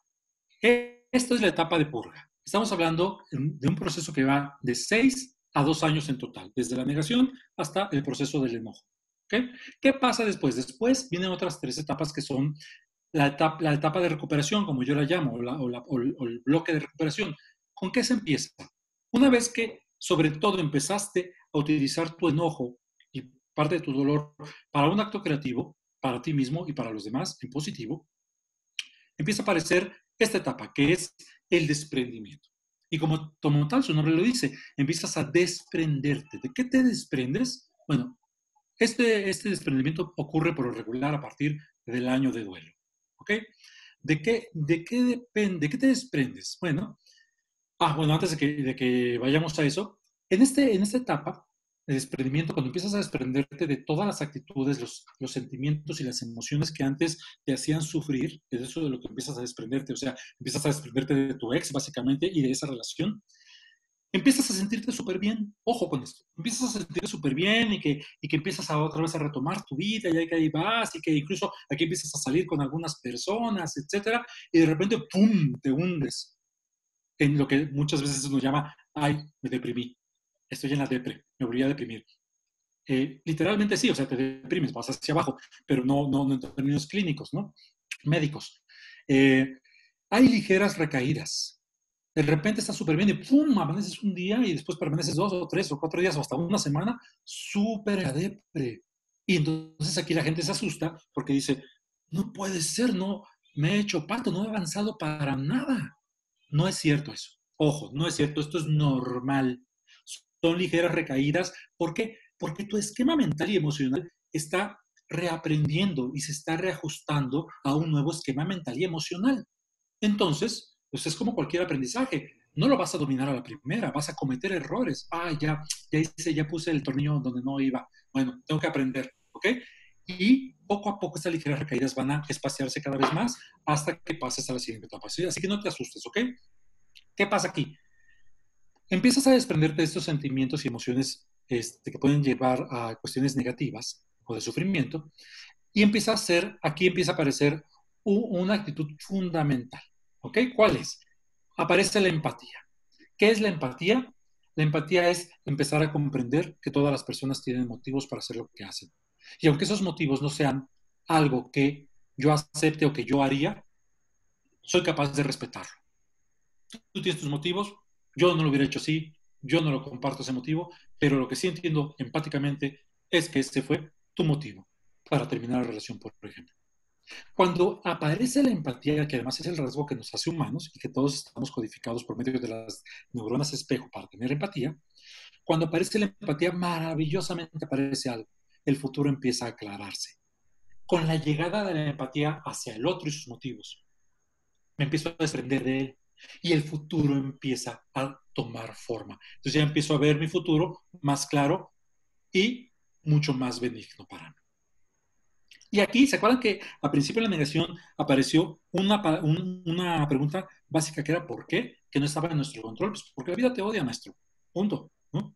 esta es la etapa de purga. Estamos hablando de un proceso que va de 6 a 2 años en total, desde la negación hasta el proceso del enojo. ¿Okay? ¿Qué pasa después? Después vienen otras tres etapas que son la etapa de recuperación, como yo la llamo, o el bloque de recuperación. ¿Con qué se empieza? Una vez que, sobre todo, empezaste a utilizar tu enojo y parte de tu dolor para un acto creativo, para ti mismo y para los demás, en positivo, empieza a aparecer esta etapa, que es el desprendimiento. Y como tal, su nombre lo dice, empiezas a desprenderte. ¿De qué te desprendes? Bueno, este desprendimiento ocurre por lo regular a partir del año de duelo. ¿Ok? ¿De qué depende? ¿De qué te desprendes? Bueno, antes de que vayamos a eso, en esta etapa de desprendimiento, cuando empiezas a desprenderte de todas las actitudes, los sentimientos y las emociones que antes te hacían sufrir, es eso de lo que empiezas a desprenderte, o sea, empiezas a desprenderte de tu ex, básicamente, y de esa relación, empiezas a sentirte súper bien. Ojo con esto. Empiezas a sentirte súper bien y que empiezas a otra vez a retomar tu vida, y que ahí vas, y que incluso aquí empiezas a salir con algunas personas, etcétera, y de repente, ¡pum!, te hundes en lo que muchas veces uno llama, ay, me deprimí, estoy en la depre, me volví a deprimir. Literalmente sí, o sea, te deprimes, vas hacia abajo, pero no en términos clínicos, ¿no? Médicos. Eh, Hay ligeras recaídas. De repente estás súper bien y ¡pum!, amaneces un día y después permaneces 2 o 3 o 4 días o hasta una semana súper a depre. Y entonces aquí la gente se asusta porque dice, no puede ser, no, me he hecho pato, no he avanzado para nada. No es cierto eso. Ojo, no es cierto, esto es normal. Son ligeras recaídas. ¿Por qué? Porque tu esquema mental y emocional está reaprendiendo y se está reajustando a un nuevo esquema mental y emocional. Entonces, pues es como cualquier aprendizaje. No lo vas a dominar a la primera, vas a cometer errores. Ya puse el tornillo donde no iba. Bueno, tengo que aprender, ¿ok? Y poco a poco estas ligeras recaídas van a espaciarse cada vez más hasta que pases a la siguiente etapa. ¿Sí? Así que no te asustes, ¿ok? ¿Qué pasa aquí? Empiezas a desprenderte de estos sentimientos y emociones que pueden llevar a cuestiones negativas o de sufrimiento y aquí empieza a aparecer una actitud fundamental. ¿Ok? ¿Cuál es? Aparece la empatía. ¿Qué es la empatía? La empatía es empezar a comprender que todas las personas tienen motivos para hacer lo que hacen. Y aunque esos motivos no sean algo que yo acepte o que yo haría, soy capaz de respetarlo. Tú tienes tus motivos, yo no lo hubiera hecho así, yo no lo comparto ese motivo, pero lo que sí entiendo empáticamente es que ese fue tu motivo para terminar la relación, por ejemplo. Cuando aparece la empatía, que además es el rasgo que nos hace humanos y que todos estamos codificados por medio de las neuronas espejo para tener empatía, cuando aparece la empatía, maravillosamente aparece algo. El futuro empieza a aclararse. Con la llegada de la empatía hacia el otro y sus motivos, me empiezo a desprender de él y el futuro empieza a tomar forma. Entonces ya empiezo a ver mi futuro más claro y mucho más benigno para mí. Y aquí, ¿se acuerdan que al principio de la negación apareció una pregunta básica que era ¿por qué? Que no estaba en nuestro control. Pues porque la vida te odia, maestro. Punto, ¿no?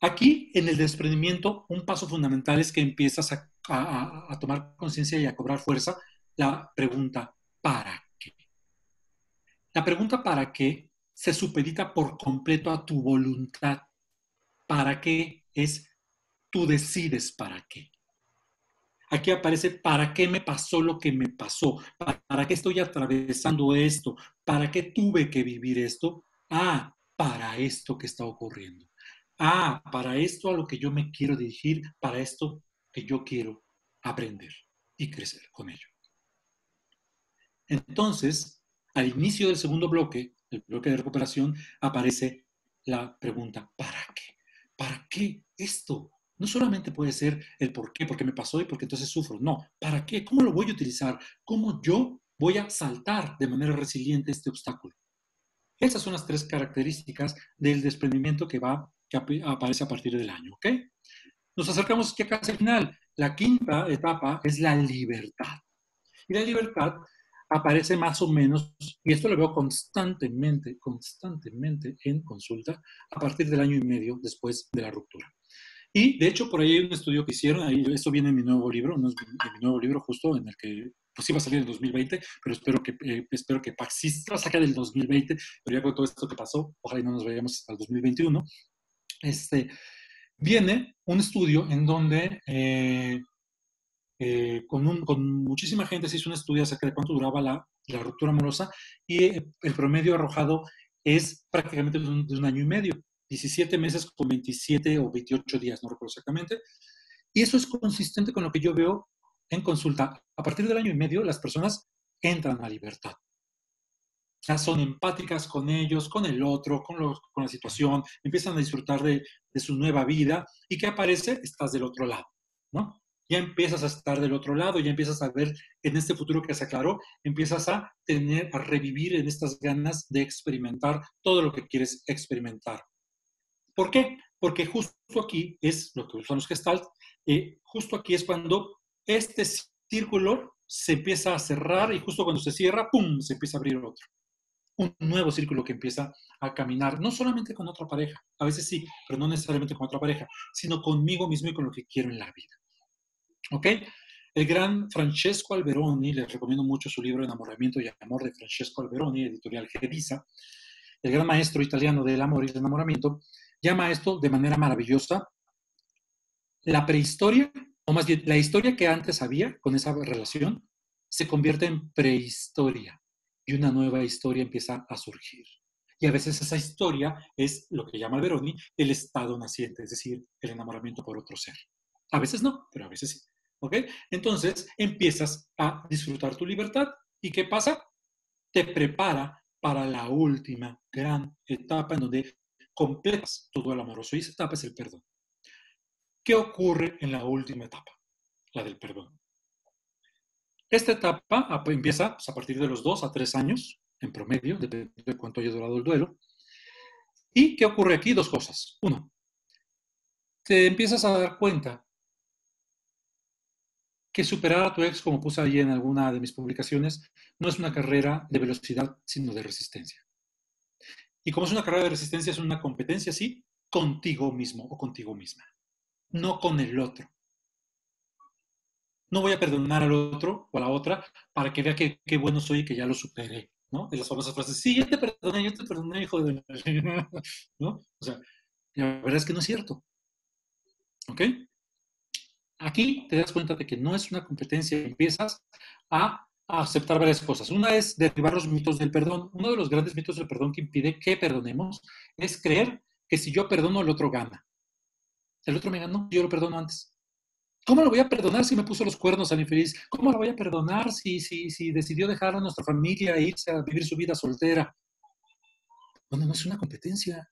Aquí, en el desprendimiento, un paso fundamental es que empiezas a tomar conciencia y a cobrar fuerza la pregunta ¿para qué? La pregunta ¿para qué? Se supedita por completo a tu voluntad. ¿Para qué? Es tú decides para qué. Aquí aparece ¿para qué me pasó lo que me pasó? ¿Para qué estoy atravesando esto? ¿Para qué tuve que vivir esto? Ah, para esto que está ocurriendo. Ah, para esto a lo que yo me quiero dirigir, para esto que yo quiero aprender y crecer con ello. Entonces, al inicio del segundo bloque, el bloque de recuperación, aparece la pregunta ¿para qué? ¿Para qué esto? No solamente puede ser el por qué, porque me pasó y porque entonces sufro. No, ¿para qué? ¿Cómo lo voy a utilizar? ¿Cómo yo voy a saltar de manera resiliente este obstáculo? Esas son las tres características del desprendimiento que aparece a partir del año, ¿ok? Nos acercamos ya casi al final. La quinta etapa es la libertad. Y la libertad aparece más o menos, y esto lo veo constantemente en consulta, a partir del año y medio después de la ruptura. Y de hecho, por ahí hay un estudio que hicieron, ahí, esto viene en mi nuevo libro, no es en mi nuevo libro justo, en el que pues iba a salir en 2020, pero espero que sí va a sacar el 2020, pero ya con todo esto que pasó, ojalá y no nos vayamos al 2021, viene un estudio en donde con muchísima gente se hizo un estudio acerca de cuánto duraba la ruptura amorosa y el promedio arrojado es prácticamente de un año y medio, 17 meses con 27 o 28 días, no recuerdo exactamente. Y eso es consistente con lo que yo veo en consulta. A partir del año y medio, las personas entran a libertad. Ya son empáticas con ellos, con el otro, con la situación, empiezan a disfrutar de su nueva vida. ¿Y qué aparece? Estás del otro lado, ¿no? Ya empiezas a estar del otro lado, ya empiezas a ver en este futuro que se aclaró, empiezas a revivir en estas ganas de experimentar todo lo que quieres experimentar. ¿Por qué? Porque justo aquí es lo que usamos Gestalt, justo aquí es cuando este círculo se empieza a cerrar y justo cuando se cierra, ¡pum!, se empieza a abrir otro. Un nuevo círculo que empieza a caminar, no solamente con otra pareja, a veces sí, pero no necesariamente con otra pareja, sino conmigo mismo y con lo que quiero en la vida. ¿Ok? El gran Francesco Alberoni, les recomiendo mucho su libro Enamoramiento y Amor de Francesco Alberoni, editorial Gedisa, el gran maestro italiano del amor y el enamoramiento, llama esto de manera maravillosa la prehistoria, o más bien la historia que antes había con esa relación, se convierte en prehistoria y una nueva historia empieza a surgir. Y a veces esa historia es lo que llama Alberoni el estado naciente, es decir, el enamoramiento por otro ser. A veces no, pero a veces sí. ¿Ok? Entonces empiezas a disfrutar tu libertad. ¿Y qué pasa? Te prepara para la última gran etapa en donde completas tu duelo amoroso. Y esa etapa es el perdón. ¿Qué ocurre en la última etapa? La del perdón. Esta etapa empieza pues, a partir de los 2 a 3 años, en promedio, depende de cuánto haya durado el duelo. ¿Y qué ocurre aquí? Dos cosas. Uno, te empiezas a dar cuenta que superar a tu ex, como puse ahí en alguna de mis publicaciones, no es una carrera de velocidad, sino de resistencia. Y como es una carrera de resistencia, es una competencia, sí, contigo mismo o contigo misma, no con el otro. No voy a perdonar al otro o a la otra para que vea qué bueno soy y que ya lo superé, ¿no? De las famosas frases, sí, yo te perdoné, hijo de... ¿no? O sea, la verdad es que no es cierto, ¿ok? Aquí te das cuenta de que no es una competencia, empiezas a aceptar varias cosas. Una es derribar los mitos del perdón. Uno de los grandes mitos del perdón que impide que perdonemos es creer que si yo perdono, el otro gana. El otro me ganó, yo lo perdono antes. ¿Cómo lo voy a perdonar si me puso los cuernos al infeliz? ¿Cómo lo voy a perdonar si decidió dejar a nuestra familia e irse a vivir su vida soltera? Bueno, no es una competencia.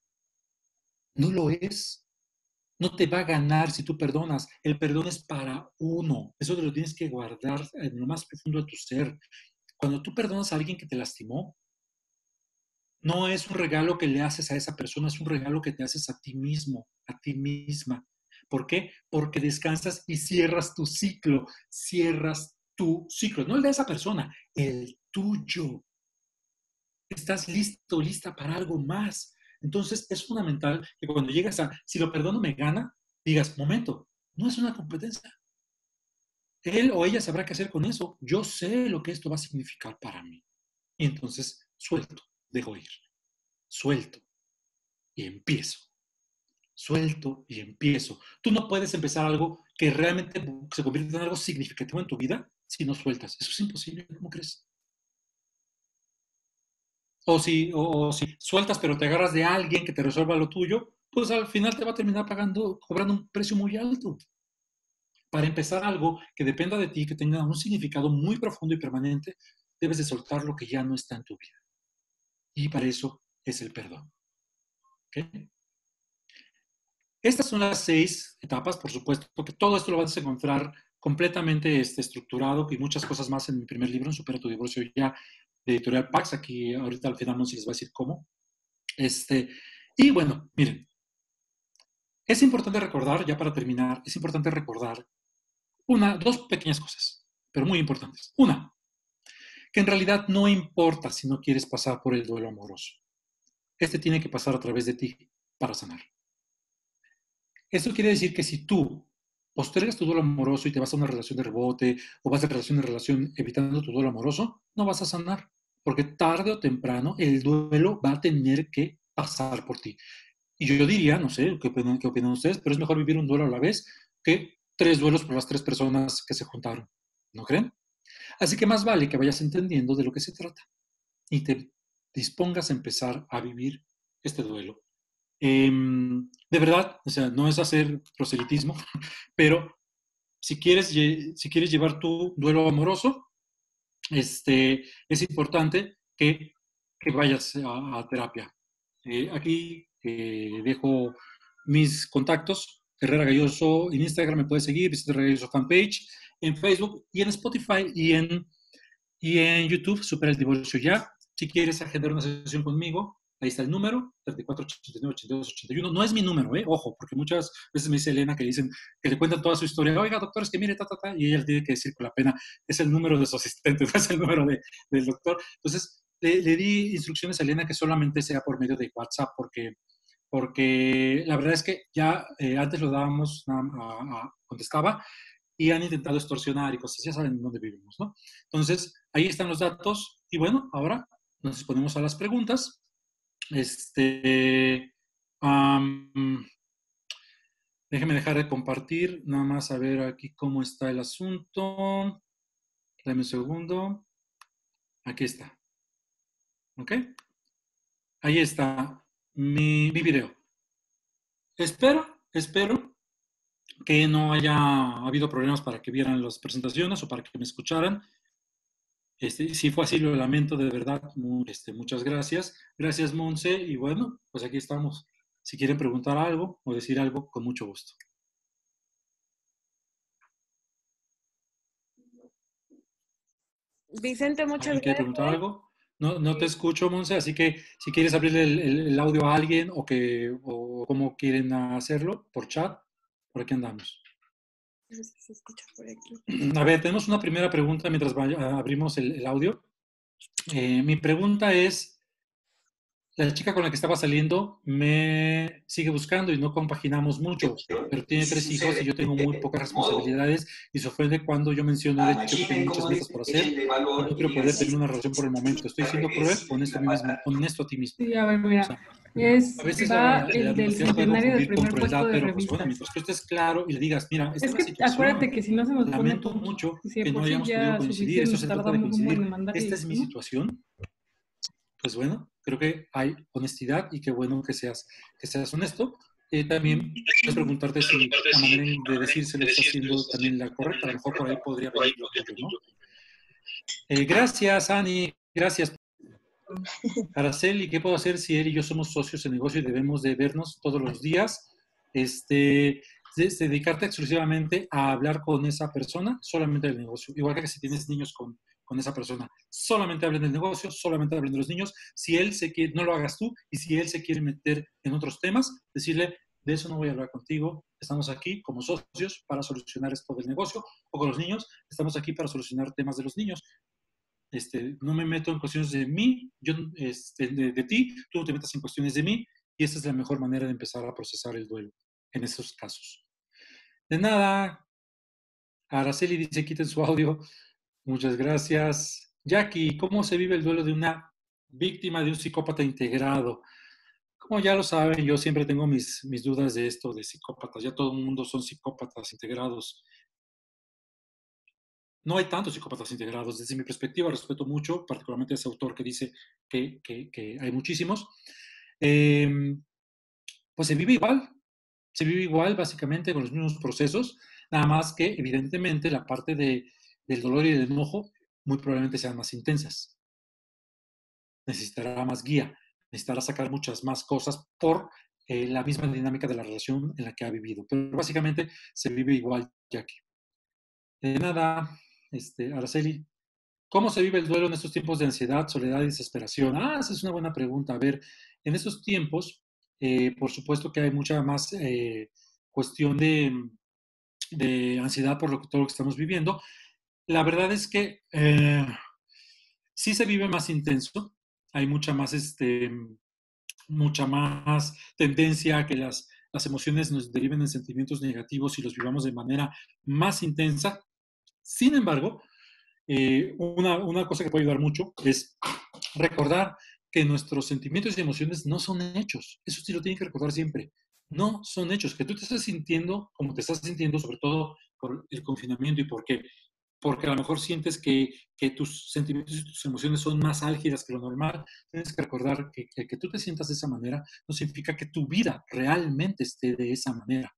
No lo es. No te va a ganar si tú perdonas. El perdón es para uno. Eso te lo tienes que guardar en lo más profundo de tu ser. Cuando tú perdonas a alguien que te lastimó, no es un regalo que le haces a esa persona, es un regalo que te haces a ti mismo, a ti misma, ¿Por qué? Porque descansas y cierras tu ciclo. Cierras tu ciclo. No el de esa persona, el tuyo. Estás listo, lista para algo más. Entonces es fundamental que cuando llegas a, si lo perdono me gana, digas, momento, no es una competencia. Él o ella sabrá qué hacer con eso. Yo sé lo que esto va a significar para mí. Y entonces suelto, dejo ir. Suelto y empiezo. Suelto y empiezo. Tú no puedes empezar algo que realmente se convierta en algo significativo en tu vida si no sueltas. Eso es imposible, ¿cómo crees? O si sueltas pero te agarras de alguien que te resuelva lo tuyo, pues al final te va a terminar cobrando un precio muy alto. Para empezar algo que dependa de ti, que tenga un significado muy profundo y permanente, debes de soltar lo que ya no está en tu vida. Y para eso es el perdón. ¿Okay? Estas son las 6 etapas, por supuesto, porque todo esto lo vas a encontrar completamente estructurado y muchas cosas más en mi primer libro, en Supera tu divorcio ya, de Editorial Pax. Aquí ahorita al final no sé si les voy a decir cómo. Y bueno, miren, es importante recordar, ya para terminar, es importante recordar dos pequeñas cosas, pero muy importantes. Una, que en realidad no importa si no quieres pasar por el duelo amoroso. Este tiene que pasar a través de ti para sanar. Esto quiere decir que si tú postergas tu duelo amoroso y te vas a una relación de rebote o vas de relación en relación evitando tu duelo amoroso, no vas a sanar, porque tarde o temprano el duelo va a tener que pasar por ti. Y yo diría, no sé, qué opinan ustedes, pero es mejor vivir un duelo a la vez que 3 duelos por las 3 personas que se juntaron. ¿No creen? Así que más vale que vayas entendiendo de lo que se trata y te dispongas a empezar a vivir este duelo. De verdad, o sea, no es hacer proselitismo, pero si quieres llevar tu duelo amoroso, es importante que vayas a terapia. Aquí dejo mis contactos. Herrera Galloso en Instagram me puedes seguir, visita Herrera Galloso fanpage, en Facebook y en Spotify y en YouTube, Supera el Divorcio Ya. Si quieres agendar una sesión conmigo, ahí está el número, 3489-8281. No es mi número, ojo, porque muchas veces me dice Elena que le cuentan toda su historia. Oiga, doctor, es que mire, y ella le tiene que decir con la pena, es el número de su asistente, no es el número del doctor. Entonces, le di instrucciones a Elena que solamente sea por medio de WhatsApp, porque la verdad es que ya antes lo dábamos, contestaba, y han intentado extorsionar y cosas, ya saben dónde vivimos, ¿no? Entonces, ahí están los datos y bueno, ahora nos disponemos a las preguntas. Déjeme dejar de compartir, nada más a ver aquí cómo está el asunto. Dame un segundo. Aquí está. ¿Ok? Ahí está mi video. Espero que no haya habido problemas para que vieran las presentaciones o para que me escucharan. Si fue así, lo lamento de verdad. Muchas gracias. Gracias, Monse. Y bueno, pues aquí estamos. Si quieren preguntar algo o decir algo, con mucho gusto. Vicente, muchas gracias. ¿Quiere preguntar algo? No te escucho, Monse, así que si quieres abrirle el audio a alguien o cómo quieren hacerlo, por chat, por aquí andamos. Se escucha por aquí. A ver, tenemos una primera pregunta mientras abrimos el audio. Mi pregunta es, la chica con la que estaba saliendo me sigue buscando y no compaginamos mucho, pero tiene 3 hijos y yo tengo muy pocas responsabilidades y se ofende cuando yo menciono el hecho que tengo muchas metas por hacer y no quiero poder tener una relación por el momento. ¿Estoy siendo cruel o honesto a ti mismo? Sí, a ver, mira, O sea, a veces el del honestidad puede centenario del confundir con primer puesto crueldad, de pero pues bueno, revistas. mientras tú estés claro y le digas, mira, esta Es es la que acuérdate situación, que si no se nos pone lamento mucho si de que no por sí hayamos podido ya coincidir, suficiente eso nos se trata de tardamos un buen coincidir, en mandarle esta es esto, mi ¿no? situación, pues bueno, creo que hay honestidad y qué bueno que seas honesto. También puedes preguntarte si la manera de decírselo está siendo también la correcta. A lo mejor por ahí podría venir lo tuyo, ¿no? Gracias, Ani. Gracias. Araceli, ¿qué puedo hacer si él y yo somos socios en negocio y debemos de vernos todos los días? Dedicarte exclusivamente a hablar con esa persona, solamente del negocio. Igual que si tienes niños con esa persona, solamente hablen del negocio, solamente hablen de los niños. Si él no lo hagas tú, y si él se quiere meter en otros temas, decirle, de eso no voy a hablar contigo. Estamos aquí como socios para solucionar esto del negocio, o con los niños, estamos aquí para solucionar temas de los niños. No me meto en cuestiones de mí, de ti, tú no te metas en cuestiones de mí, y esta es la mejor manera de empezar a procesar el duelo en esos casos. De nada, Araceli dice, quiten su audio. Muchas gracias. Jackie, ¿cómo se vive el duelo de una víctima de un psicópata integrado? Como ya lo saben, yo siempre tengo mis dudas de esto, de psicópatas. Ya todo el mundo son psicópatas integrados. No hay tantos psicópatas integrados. Desde mi perspectiva, respeto mucho, particularmente a ese autor que dice que hay muchísimos. Pues se vive igual básicamente con los mismos procesos, nada más que evidentemente la parte del dolor y del enojo muy probablemente sean más intensas. Necesitará más guía, necesitará sacar muchas más cosas por la misma dinámica de la relación en la que ha vivido. Pero básicamente se vive igual, Jackie. De nada, Araceli, ¿cómo se vive el duelo en estos tiempos de ansiedad, soledad y desesperación? Esa es una buena pregunta. A ver, en estos tiempos, por supuesto que hay mucha más cuestión de ansiedad por todo lo que estamos viviendo. La verdad es que sí se vive más intenso, hay mucha más tendencia a que las emociones nos deriven en sentimientos negativos y los vivamos de manera más intensa. Sin embargo, una cosa que puede ayudar mucho es recordar que nuestros sentimientos y emociones no son hechos. Eso sí lo tienen que recordar siempre. No son hechos. Que tú te estás sintiendo como te estás sintiendo, sobre todo por el confinamiento y por qué. Porque a lo mejor sientes que tus sentimientos y tus emociones son más álgidas que lo normal. Tienes que recordar que tú te sientas de esa manera no significa que tu vida realmente esté de esa manera.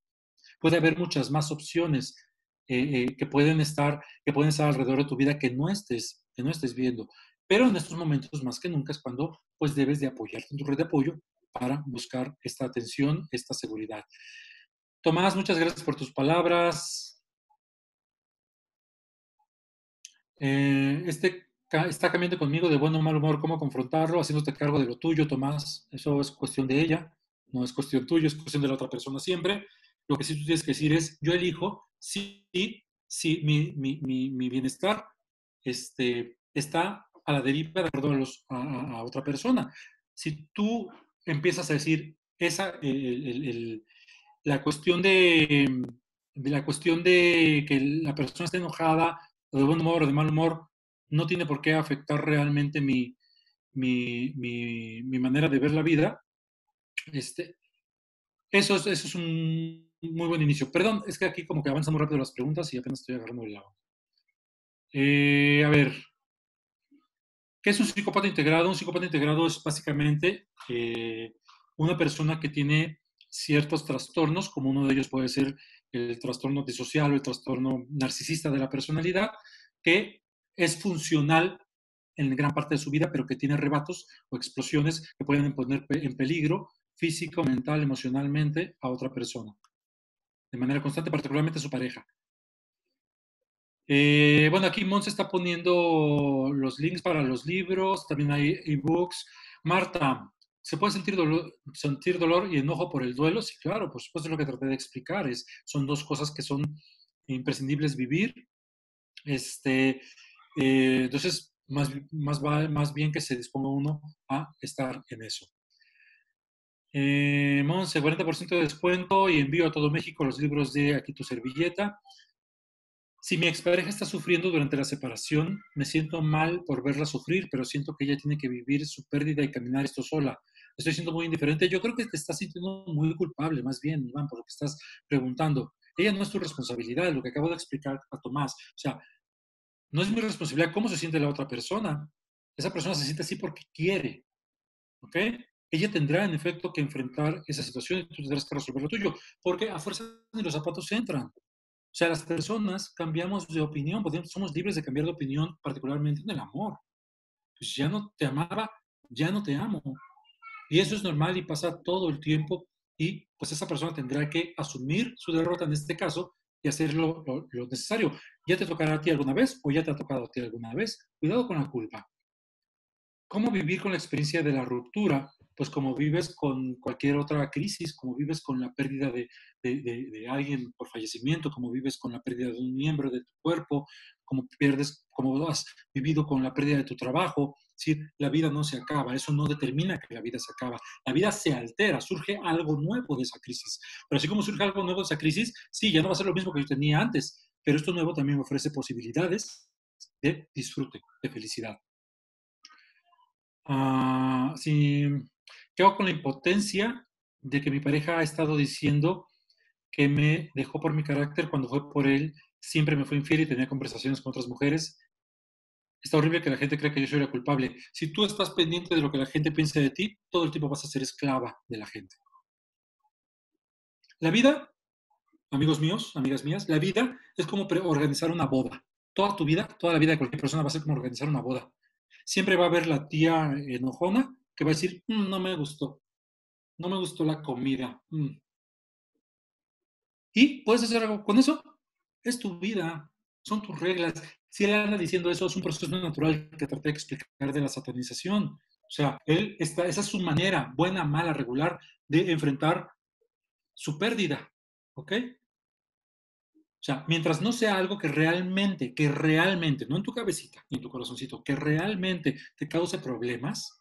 Puede haber muchas más opciones que pueden estar alrededor de tu vida que no estés viendo. Pero en estos momentos, más que nunca, es cuando pues debes de apoyarte en tu red de apoyo para buscar esta atención, esta seguridad. Tomás, muchas gracias por tus palabras. Está cambiando conmigo de buen o mal humor, cómo confrontarlo, haciéndote cargo de lo tuyo, Tomás. Eso es cuestión de ella, no es cuestión tuya, es cuestión de la otra persona siempre. Lo que sí tú tienes que decir es, yo elijo si mi bienestar está a la deriva de acuerdo a otra persona. Si tú empiezas a decir la cuestión de que la persona esté enojada o de buen humor o de mal humor, no tiene por qué afectar realmente mi manera de ver la vida. Eso es un muy buen inicio. Perdón, es que aquí como que avanzan muy rápido las preguntas y apenas estoy agarrando el lado. A ver, ¿qué es un psicópata integrado? Un psicópata integrado es básicamente una persona que tiene ciertos trastornos, como uno de ellos puede ser el trastorno disocial o el trastorno narcisista de la personalidad, que es funcional en gran parte de su vida, pero que tiene arrebatos o explosiones que pueden poner en peligro físico, mental, emocionalmente a otra persona, de manera constante, particularmente a su pareja. Bueno, aquí Monse está poniendo los links para los libros, también hay ebooks. Marta, ¿se puede sentir dolor y enojo por el duelo? Sí, claro, por supuesto, es lo que traté de explicar. Son dos cosas que son imprescindibles vivir. Entonces, más bien que se disponga uno a estar en eso. Monse, 40% de descuento y envío a todo México los libros de Aquí tu servilleta. Si mi expareja está sufriendo durante la separación, me siento mal por verla sufrir, pero siento que ella tiene que vivir su pérdida y caminar esto sola. Estoy siendo muy indiferente. Yo creo que te estás sintiendo muy culpable, más bien, Iván, por lo que estás preguntando. Ella no es tu responsabilidad, lo que acabo de explicar a Tomás. O sea, no es mi responsabilidad cómo se siente la otra persona. Esa persona se siente así porque quiere, ¿ok? Ella tendrá, en efecto, que enfrentar esa situación y tú tendrás que resolver lo tuyo, porque a fuerza ni los zapatos entran. O sea, las personas cambiamos de opinión, somos libres de cambiar de opinión, particularmente en el amor. Pues ya no te amaba, ya no te amo. Y eso es normal y pasa todo el tiempo y pues esa persona tendrá que asumir su derrota en este caso y hacer lo necesario. ¿Ya te tocará a ti alguna vez o ya te ha tocado a ti alguna vez? Cuidado con la culpa. ¿Cómo vivir con la experiencia de la ruptura? pues como vives con cualquier otra crisis, como vives con la pérdida de alguien por fallecimiento, como vives con la pérdida de un miembro de tu cuerpo, como has vivido con la pérdida de tu trabajo. Es decir, la vida no se acaba, eso no determina que la vida se acaba. La vida se altera, surge algo nuevo de esa crisis. Pero así como surge algo nuevo de esa crisis, sí, ya no va a ser lo mismo que yo tenía antes, pero esto nuevo también me ofrece posibilidades de disfrute, de felicidad. Sí, ¿qué hago con la impotencia de que mi pareja ha estado diciendo que me dejó por mi carácter cuando fue por él? Siempre me fue infiel y tenía conversaciones con otras mujeres. Está horrible que la gente cree que yo soy la culpable. Si tú estás pendiente de lo que la gente piensa de ti, todo el tiempo vas a ser esclava de la gente. La vida, amigos míos, amigas mías, la vida es como organizar una boda. Toda tu vida, toda la vida de cualquier persona va a ser como organizar una boda. Siempre va a haber la tía enojona que va a decir, no me gustó, no me gustó la comida. Y puedes hacer algo con eso. Es tu vida, son tus reglas. Si él anda diciendo eso, es un proceso natural que traté de explicar de la satanización. O sea, esa es su manera, buena, mala, regular, de enfrentar su pérdida. ¿Ok? O sea, mientras no sea algo que realmente, no en tu cabecita ni en tu corazoncito, que realmente te cause problemas,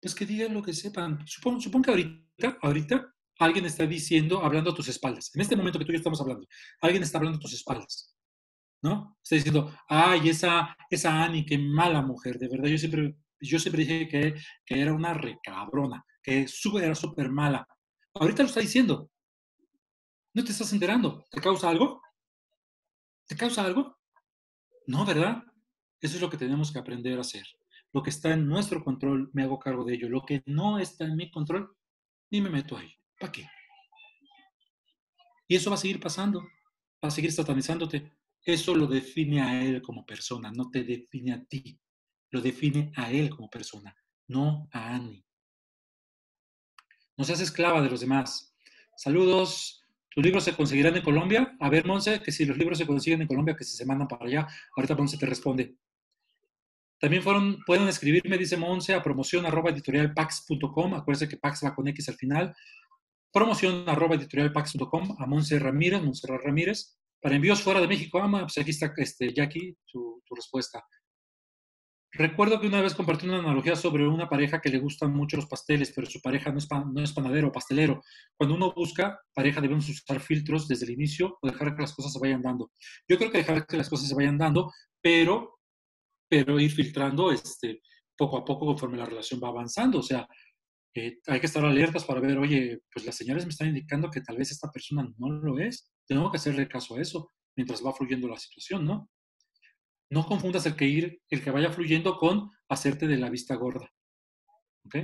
pues que digan lo que sepan. Supongo que ahorita alguien está diciendo, hablando a tus espaldas. En este momento que tú y yo estamos hablando, alguien está hablando a tus espaldas, ¿no? Está diciendo, ay, esa Annie, qué mala mujer, de verdad. Yo siempre dije que era una recabrona, que era súper mala. Ahorita lo está diciendo. ¿No te estás enterando? ¿Te causa algo? ¿Te causa algo? No, ¿verdad? Eso es lo que tenemos que aprender a hacer. Lo que está en nuestro control, me hago cargo de ello. Lo que no está en mi control, ni me meto ahí. ¿Para qué? Y eso va a seguir pasando, va a seguir satanizándote. Eso lo define a él como persona, no te define a ti. Lo define a él como persona, no a Annie. No seas esclava de los demás. Saludos. ¿Tus libros se conseguirán en Colombia? A ver, Monse, que si los libros se consiguen en Colombia, que si se mandan para allá. Ahorita Monse te responde. También pueden escribirme, dice Monse, a promoción@editorialpax.com. Acuérdense que Pax va con X al final. Promoción@editorialpax.com a Monse Ramírez, Montserrat Ramírez. Para envíos fuera de México, pues aquí está Jackie, tu respuesta. Recuerdo que una vez compartí una analogía sobre una pareja que le gustan mucho los pasteles, pero su pareja no es panadero o pastelero. Cuando uno busca pareja, debemos usar filtros desde el inicio o dejar que las cosas se vayan dando. Yo creo que dejar que las cosas se vayan dando, pero ir filtrando poco a poco conforme la relación va avanzando. O sea, hay que estar alertas para ver, oye, pues las señales me están indicando que tal vez esta persona no lo es. Tengo que hacerle caso a eso mientras va fluyendo la situación, ¿no? No confundas el que vaya fluyendo con hacerte de la vista gorda. ¿Ok?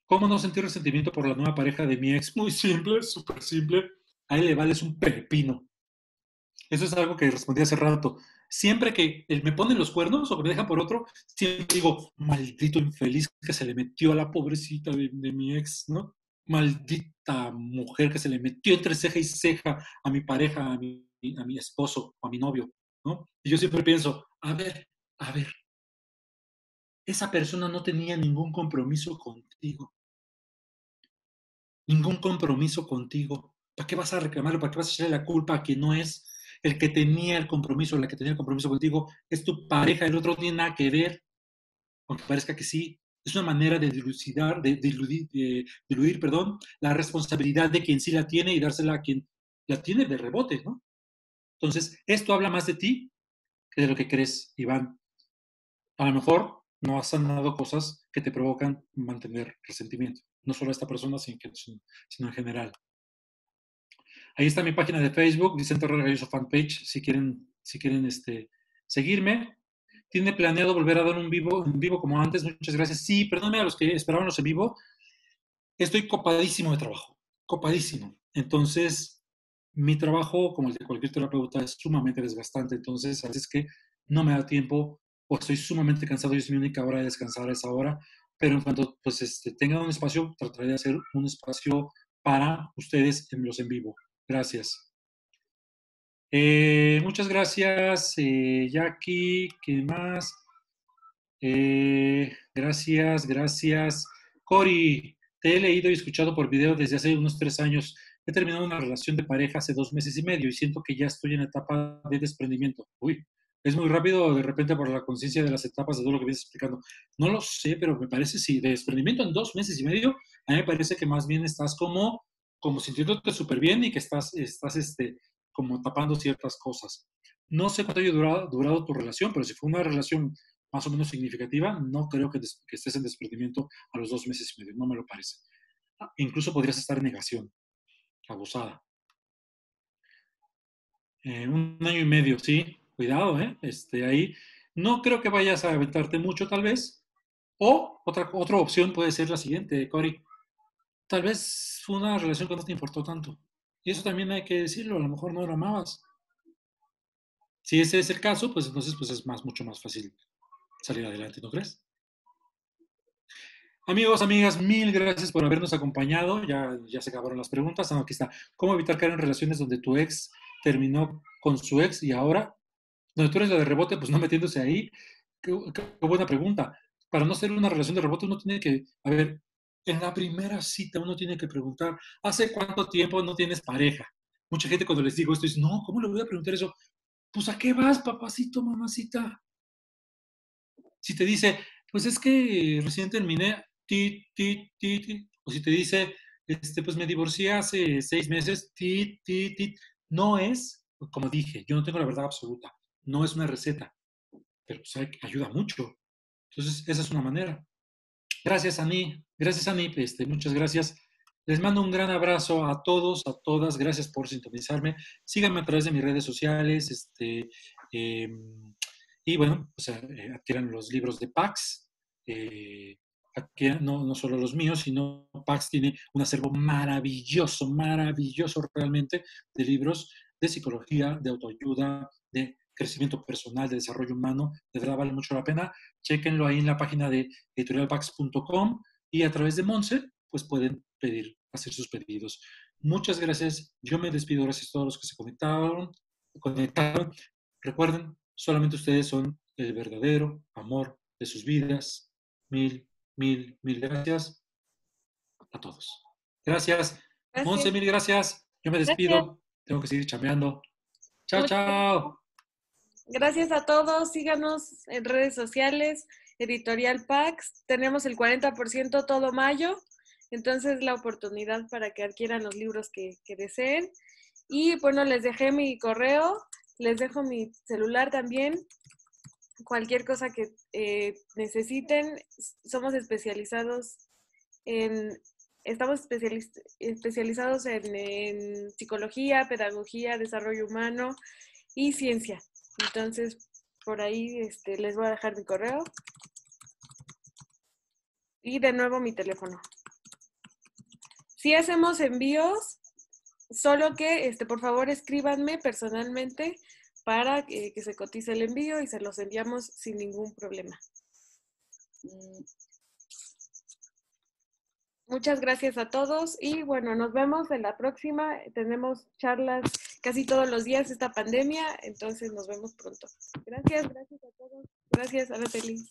¿Cómo no sentir resentimiento por la nueva pareja de mi ex? Muy simple, súper simple. A él le vales un pepino. Eso es algo que respondí hace rato. Siempre que él me pone los cuernos o que me deja por otro, siempre digo, maldito infeliz que se le metió a la pobrecita de mi ex, ¿no? Maldita mujer que se le metió entre ceja y ceja a mi pareja, a mi esposo o a mi novio, ¿no? Y yo siempre pienso, a ver, esa persona no tenía ningún compromiso contigo. Ningún compromiso contigo. ¿Para qué vas a reclamarlo? ¿Para qué vas a echarle la culpa a quien no es el que tenía el compromiso, la que tenía el compromiso contigo? Es tu pareja, el otro no tiene nada que ver, aunque parezca que sí. Es una manera de dilucidar, diluir, perdón, la responsabilidad de quien sí la tiene y dársela a quien la tiene de rebote, ¿no? Entonces, esto habla más de ti que de lo que crees, Iván. A lo mejor no has sanado cosas que te provocan mantener resentimiento. No solo a esta persona, sino en general. Ahí está mi página de Facebook, Vicente Herrera Galloso Fanpage, si quieren seguirme. ¿Tiene planeado volver a dar un en vivo como antes? Muchas gracias. Sí, perdóname a los que esperaban los en vivo. Estoy copadísimo de trabajo, copadísimo. Entonces, mi trabajo, como el de cualquier terapeuta, es sumamente desgastante. Entonces, a veces que no me da tiempo o estoy sumamente cansado y es mi única hora de descansar a esa hora. Pero en cuanto pues, tenga un espacio, trataré de hacer un espacio para ustedes en los en vivo. Gracias. Muchas gracias, Jackie. ¿Qué más? Gracias. Cori, te he leído y escuchado por video desde hace unos 3 años. He terminado una relación de pareja hace 2 meses y medio y siento que ya estoy en etapa de desprendimiento. Uy, es muy rápido de repente por la conciencia de las etapas de todo lo que vienes explicando. No lo sé, pero me parece si de desprendimiento en 2 meses y medio, a mí me parece que más bien estás como sintiéndote súper bien y que estás como tapando ciertas cosas. No sé cuánto haya durado tu relación, pero si fue una relación más o menos significativa, no creo que estés en desprendimiento a los 2 meses y medio, no me lo parece. Incluso podrías estar en negación, abusada. 1 año y medio, sí, cuidado, ¿eh? Ahí no creo que vayas a aventarte mucho, tal vez. O otra opción puede ser la siguiente, Cory. Tal vez fue una relación que no te importó tanto. Y eso también hay que decirlo, a lo mejor no lo amabas. Si ese es el caso, pues entonces pues es mucho más fácil salir adelante, ¿no crees? Amigos, amigas, mil gracias por habernos acompañado. Ya se acabaron las preguntas. Aquí está. ¿Cómo evitar caer en relaciones donde tu ex terminó con su ex y ahora, donde tú eres la de rebote, pues no metiéndose ahí? Qué buena pregunta. Para no ser una relación de rebote, uno tiene que, a ver, en la primera cita uno tiene que preguntar, ¿hace cuánto tiempo no tienes pareja? Mucha gente cuando les digo esto dice, no, ¿cómo le voy a preguntar eso? Pues ¿a qué vas, papacito, mamacita? Si te dice, pues es que recién terminé, o si te dice, pues me divorcié hace 6 meses, no es, como dije, yo no tengo la verdad absoluta, no es una receta, pero pues, ayuda mucho. Entonces, esa es una manera. Gracias, Ani, muchas gracias. Les mando un gran abrazo a todos, a todas, gracias por sintonizarme. Síganme a través de mis redes sociales, eh, y bueno, pues adquieran los libros de Pax, adquieran, no solo los míos, sino Pax tiene un acervo maravilloso, maravilloso realmente de libros de psicología, de autoayuda, de crecimiento personal, de desarrollo humano. De verdad vale mucho la pena. Chéquenlo ahí en la página de editorialpax.com y a través de Monse, pues pueden hacer sus pedidos. Muchas gracias. Yo me despido. Gracias a todos los que se conectaron. Recuerden, solamente ustedes son el verdadero amor de sus vidas. Mil, mil gracias a todos. Gracias. Monse, Gracias. mil gracias. Yo me Gracias. despido. Tengo que seguir chambeando. Chao, Muchas chao. gracias a todos. Síganos en redes sociales, Editorial Pax. Tenemos el 40% todo mayo. Entonces, la oportunidad para que adquieran los libros que deseen. Y bueno, les dejé mi correo, les dejo mi celular también. Cualquier cosa que necesiten, somos especializados estamos especializados en psicología, pedagogía, desarrollo humano y ciencia. Entonces, por ahí les voy a dejar mi correo y de nuevo mi teléfono. Si hacemos envíos, solo que por favor escríbanme personalmente para que se cotice el envío y se los enviamos sin ningún problema. Muchas gracias a todos y bueno, nos vemos en la próxima. Tenemos charlas casi todos los días esta pandemia, entonces nos vemos pronto. Gracias a todos. Gracias, Araceli.